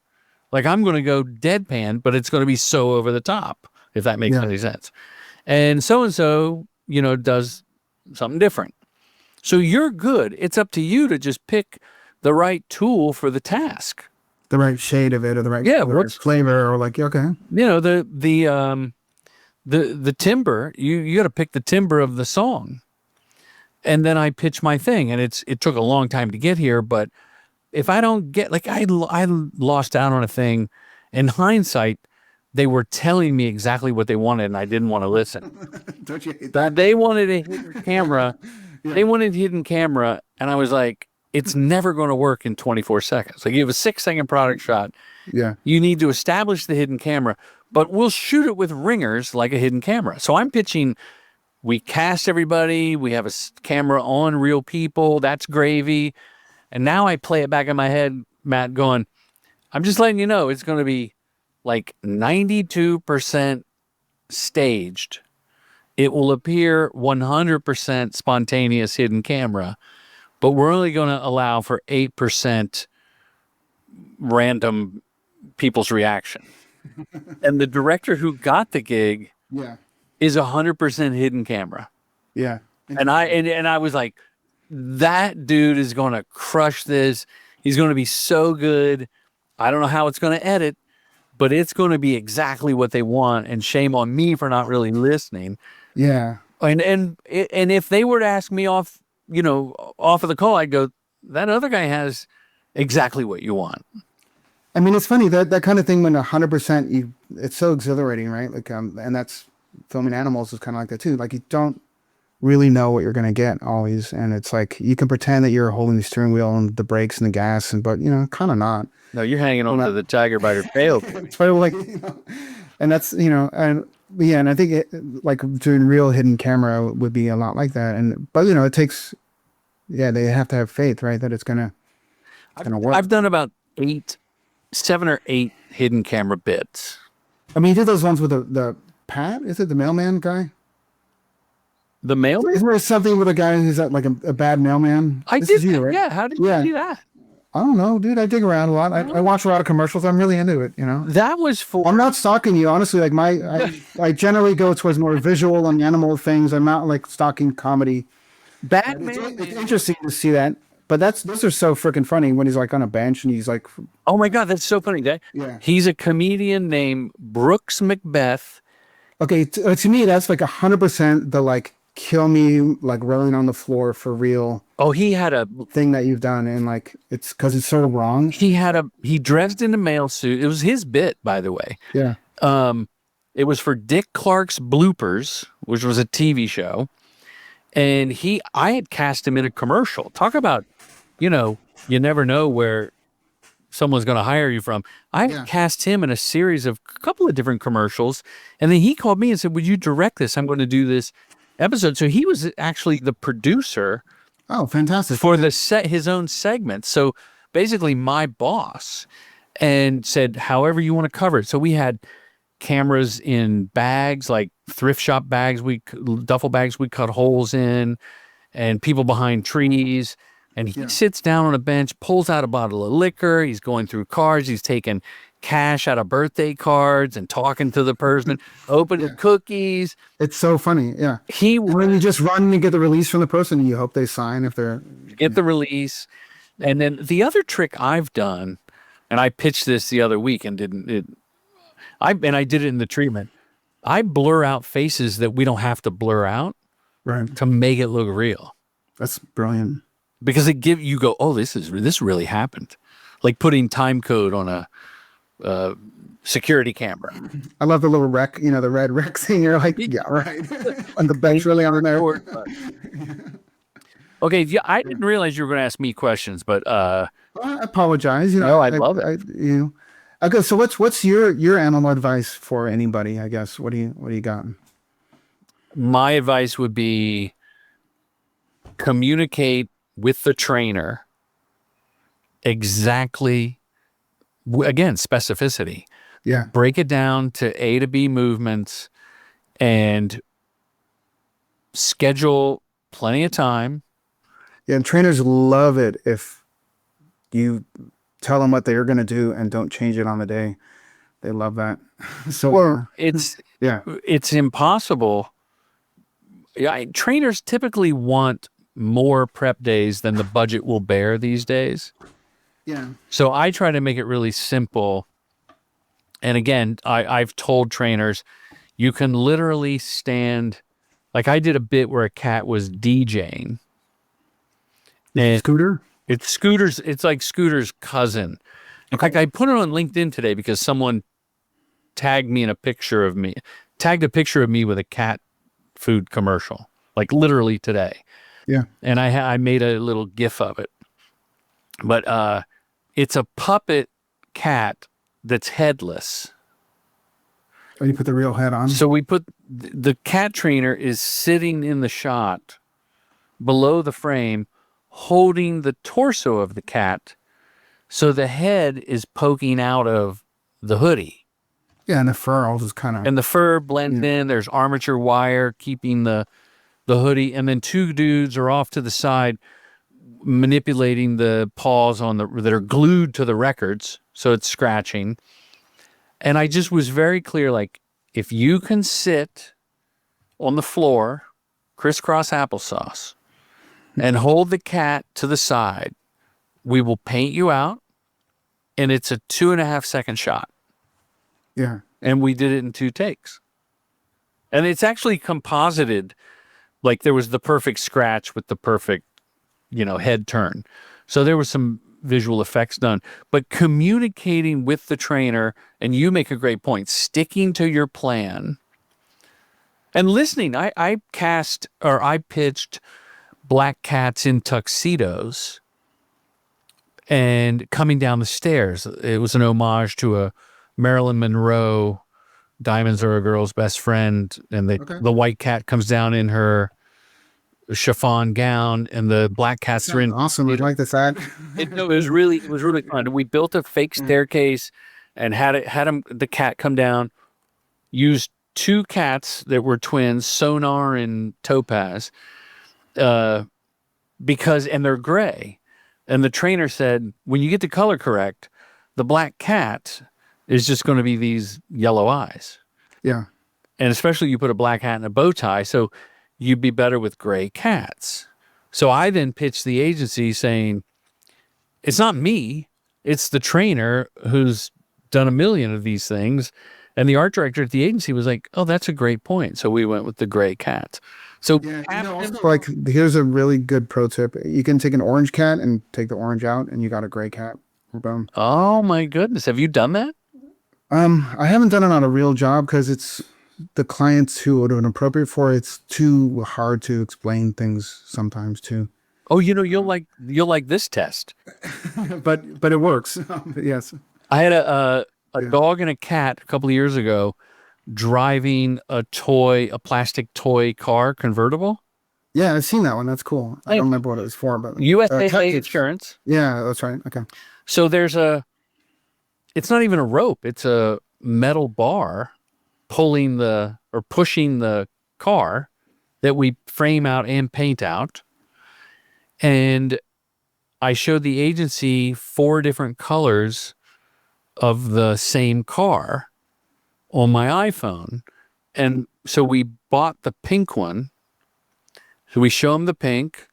Like I'm going to go deadpan, but it's going to be so over the top, if that makes any sense. And so, does something different. So you're good. It's up to you to just pick the right tool for the task. The right shade of it, or the right flavor, or like, okay. The timbre, you got to pick the timbre of the song. And then I pitch my thing, and it took a long time to get here, but if I don't get, like, I lost out on a thing. In hindsight, they were telling me exactly what they wanted, and I didn't want to listen. Don't you hate that? They wanted a hidden camera. They wanted hidden camera, and I was like, it's never going to work in 24 seconds. Like, you have a 6-second product shot. Yeah. You need to establish the hidden camera, but we'll shoot it with ringers like a hidden camera. So I'm pitching, we cast everybody, we have a camera on real people, that's gravy. And now I play it back in my head, Matt, going, I'm just letting you know it's going to be like 92% staged. It will appear 100% spontaneous hidden camera, but we're only going to allow for 8% random people's reaction. And the director who got the gig is 100% hidden camera. Yeah. And I was like, that dude is going to crush this. He's going to be so good. I don't know how it's going to edit, but it's going to be exactly what they want. And shame on me for not really listening. Yeah. And if they were to ask me off of the call, I'd go, that other guy has exactly what you want. I mean, it's funny that kind of thing when 100%, it's so exhilarating, right? Like, and that's filming animals is kind of like that too. Like you don't really know what you're going to get always. And it's like, you can pretend that you're holding the steering wheel and the brakes and the gas, but kind of not. No, you're hanging on to the tiger by your tail. It's like, and that's, and I think like doing real hidden camera would be a lot like that. But it takes, they have to have faith, right? That it's going to work. I've done about 7 or 8 hidden camera bits. I mean, you did those ones with the Pat? Is it the mailman guy? The mailman? Isn't there something with a guy who's like a bad mailman? This is you, right? Yeah. How did you do that? I don't know, dude. I dig around a lot. I watch a lot of commercials. I'm really into it, That was for... I'm not stalking you, honestly. Like I generally go towards more visual and animal things. I'm not like stalking comedy. Batman. It's interesting to see that. But those are so freaking funny when he's like on a bench and he's like... Oh my God, that's so funny. He's a comedian named Brooks Macbeth. Okay, to me, that's like 100% the like, kill me, like rolling on the floor for real. Oh, he had a thing that you've done, and like it's because it's sort of wrong. He dressed in a male suit. It was his bit, by the way. Yeah. It was for Dick Clark's Bloopers, which was a TV show, and I had cast him in a commercial. Talk about, you never know where someone's going to hire you from. I cast him in a couple of different commercials, and then he called me and said, "Would you direct this? I'm going to do this episode." So he was actually the producer. Oh, fantastic. For his own segment. So basically my boss, and said, however you want to cover it. So we had cameras in bags, like thrift shop bags, duffel bags we cut holes in, and people behind trees. And he sits down on a bench, pulls out a bottle of liquor. He's going through cards. He's taking cash out of birthday cards and talking to the person, opening cookies. It's so funny. Yeah. When you just run and get the release from the person, and you hope they sign if they're... Get the release. And then the other trick I've done, and I pitched this the other week and I did it in the treatment. I blur out faces that we don't have to blur out Right. to make it look real. That's brilliant. Because you go, oh, this really happened. Like putting time code on a security camera. I love the little wreck, the red wreck thing. You're like, yeah, right. And the bench really on there. Okay, yeah, I didn't realize you were going to ask me questions, but I apologize. No, I love it. Okay, so what's your animal advice for anybody? I guess what do you got? my advice would be communicate with the trainer exactly. Again, specificity. Yeah, Break it down to A to B movements and schedule plenty of time. yeah. And trainers love it if you tell them what they're going to do and don't change it on the day. They love that. So It's yeah, it's impossible. Yeah, trainers typically want more prep days than the budget will bear these days. yeah. So I try to make it really simple. And again, I've told trainers, you can literally stand, like I did a bit where a cat was DJing. And Scooter. it's like Scooter's cousin. In fact, I put it on LinkedIn today because someone tagged a picture of me with a cat food commercial, like literally today. Yeah. And I made a little GIF of it. But it's a puppet cat that's headless. Oh, you put the real head on. So we put the cat trainer is sitting in the shot below the frame, holding the torso of the cat. So the head is poking out of the hoodie. Yeah, and the fur all just kind of. And the fur blends in. There's armature wire keeping the hoodie. And then two dudes are off to the side manipulating the paws that are glued to the records. So it's scratching. And I just was very clear, like, if you can sit on the floor, crisscross applesauce, and hold the cat to the side, we will paint you out. And it's a 2.5 second shot. Yeah. And we did it in 2 takes. And it's actually composited. Like there was the perfect scratch with the perfect, head turn. So there was some visual effects done, but communicating with the trainer, and you make a great point, sticking to your plan and listening. I pitched black cats in tuxedos and coming down the stairs. It was an homage to a Marilyn Monroe, Diamonds Are a Girl's Best Friend, and the white cat comes down in her chiffon gown, and the black cats are in. Awesome. You'd like this ad? It was really fun. We built a fake staircase and had the cat come down. Used 2 cats that were twins, Sonar and Topaz, and they're gray. And the trainer said, when you get the color correct, the black cat is just going to be these yellow eyes. Yeah. And especially you put a black hat and a bow tie, so you'd be better with gray cats. So I then pitched the agency saying, it's not me, it's the trainer who's done a million of these things. And the art director at the agency was like, oh, that's a great point. So we went with the gray cat. So like, here's a really good pro tip. You can take an orange cat and take the orange out, and you got a gray cat. Boom. Oh my goodness. Have you done that? I haven't done it on a real job because it's the clients who would have been appropriate for it. It's too hard to explain things sometimes too. Oh, you'll like this test. but it works. Yes. I had a dog and a cat a couple of years ago driving a plastic toy car convertible. Yeah, I've seen that one. That's cool. I don't remember what it was for, but USA Insurance. Yeah, that's right. Okay. So it's not even a rope. It's a metal bar pushing the car that we frame out and paint out. And I showed the agency 4 different colors of the same car on my iPhone. And so we bought the pink one. So we show them the pink,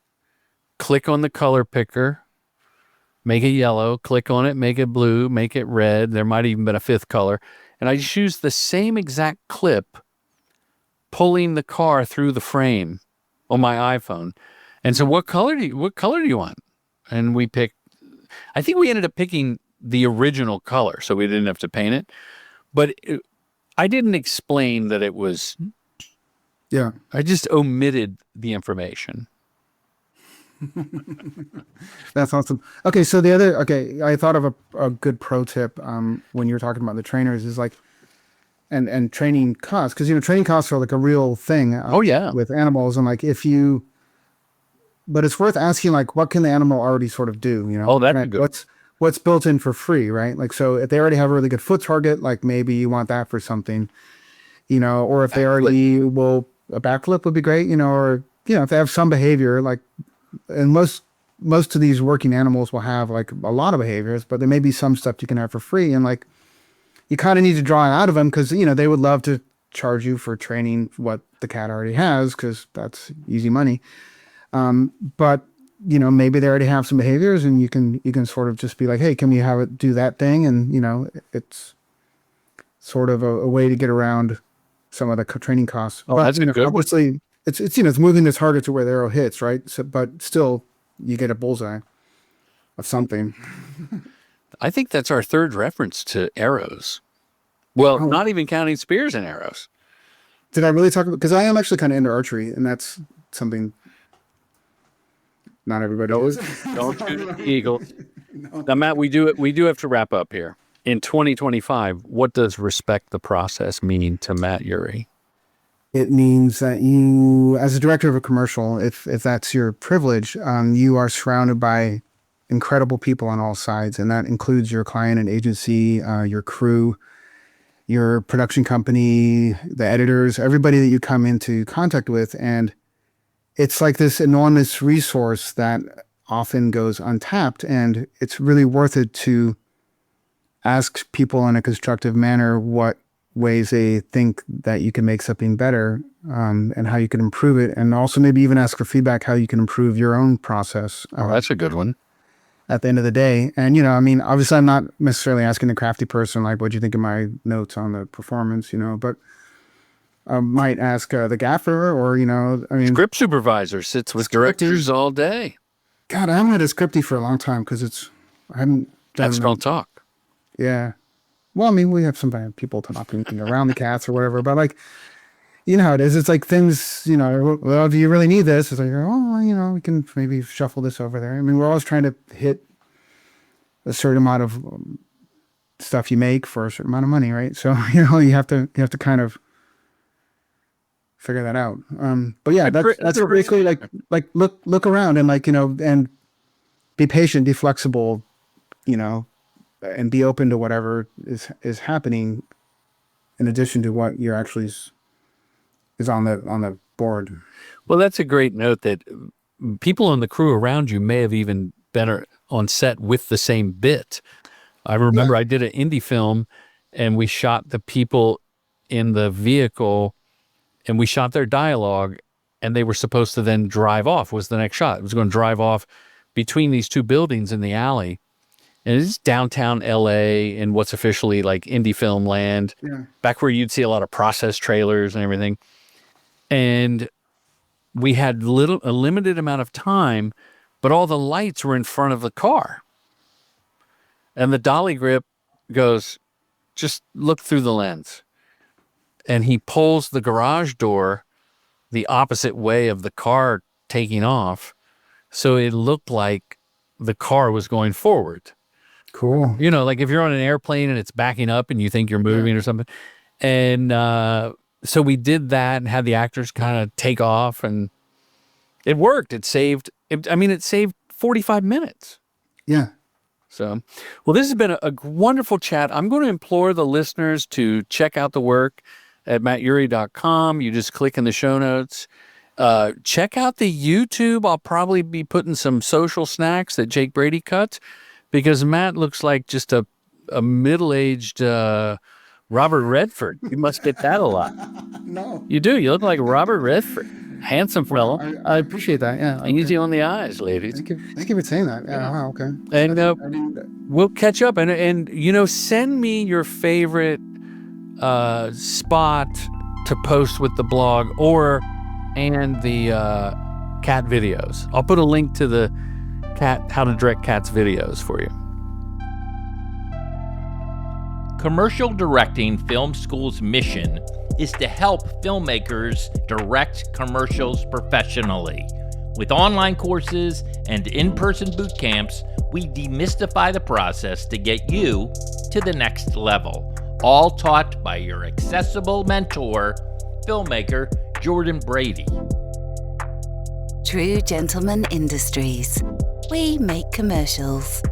click on the color picker, make it yellow, click on it, make it blue, make it red. There might even been a 5th color. And I just used the same exact clip pulling the car through the frame on my iPhone. And so what color do you want? And we picked, I think we ended up picking the original color, so we didn't have to paint it. But I didn't explain that it was, Yeah. I just omitted the information. That's awesome. Okay, so I thought of a good pro tip when you were talking about the trainers is like, and training costs, because training costs are like a real thing. Oh, yeah. With animals, and like but it's worth asking like, what can the animal already sort of do? Oh, that's good. What's built in for free, right? Like, so if they already have a really good foot target, like maybe you want that for something, or if they already a backflip would be great, or if they have some behavior, like. And most of these working animals will have like a lot of behaviors, but there may be some stuff you can have for free, and like you kind of need to draw it out of them because they would love to charge you for training what the cat already has because that's easy money. But maybe they already have some behaviors, and you can sort of just be like, hey, can we have it do that thing? And it's sort of a way to get around some of the training costs. Oh, but, that's a good one. Obviously. It's moving the target to where the arrow hits, right? So, but still, you get a bullseye of something. I think that's our third reference to arrows. Well, not even counting spears and arrows. Did I really talk about? Because I am actually kind of into archery, and that's something not everybody knows. Don't shoot an eagle. No. Now, Matt, we do have to wrap up here. In 2025, what does respect the process mean to Matt Urhy? It means that you, as a director of a commercial, if that's your privilege, you are surrounded by incredible people on all sides, and that includes your client and agency, your crew, your production company, the editors, everybody that you come into contact with. And it's like this enormous resource that often goes untapped, and it's really worth it to ask people in a constructive manner what ways they think that you can make something better, and how you can improve it, and also maybe even ask for feedback how you can improve your own process. Oh, that's a good one. At the end of the day. And obviously I'm not necessarily asking the crafty person like, what do you think of my notes on the performance, but I might ask the gaffer, or script supervisor sits with directors all day. God, I haven't had a scripty for a long time because I haven't done That's called talk. Yeah. Well, we have some people talking around the cats or whatever, but like, how it is. It's like things, well, do you really need this? It's like, oh, we can maybe shuffle this over there. We're always trying to hit a certain amount of stuff you make for a certain amount of money, right? So, you have to kind of figure that out. But yeah, that's basically like look around and like, and be patient, be flexible, and be open to whatever is happening in addition to what you're actually is on the board. Well, that's a great note that people on the crew around you may have even been on set with the same bit. I remember I did an indie film, and we shot the people in the vehicle, and we shot their dialogue, and they were supposed to then drive off was the next shot. It was going to drive off between these two buildings in the alley. And it's downtown LA in what's officially like indie film land, back where you'd see a lot of process trailers and everything. And we had a limited amount of time, but all the lights were in front of the car. And the dolly grip goes, just look through the lens. And he pulls the garage door the opposite way of the car taking off. So it looked like the car was going forward. Cool. Like if you're on an airplane and it's backing up and you think you're moving or something. And so we did that and had the actors kind of take off, and it worked. It saved 45 minutes. Yeah. So, well, this has been a wonderful chat. I'm going to implore the listeners to check out the work at matturhy.com. You just click in the show notes. Check out the YouTube. I'll probably be putting some social snacks that Jake Brady cut, because Matt looks like just a middle-aged Robert Redford. You must get that a lot. No. You do. You look like Robert Redford. Handsome fellow. I appreciate that. Yeah. Okay. Easy on the eyes, ladies. Thank you for saying that. Yeah. Wow. Okay. And we'll catch up. And send me your favorite spot to post with the blog and the cat videos. I'll put a link to the how to direct cats videos for you. Commercial Directing Film School's mission is to help filmmakers direct commercials professionally. With online courses and in-person boot camps, we demystify the process to get you to the next level, all taught by your accessible mentor, filmmaker Jordan Brady. True Gentleman Industries. We make commercials.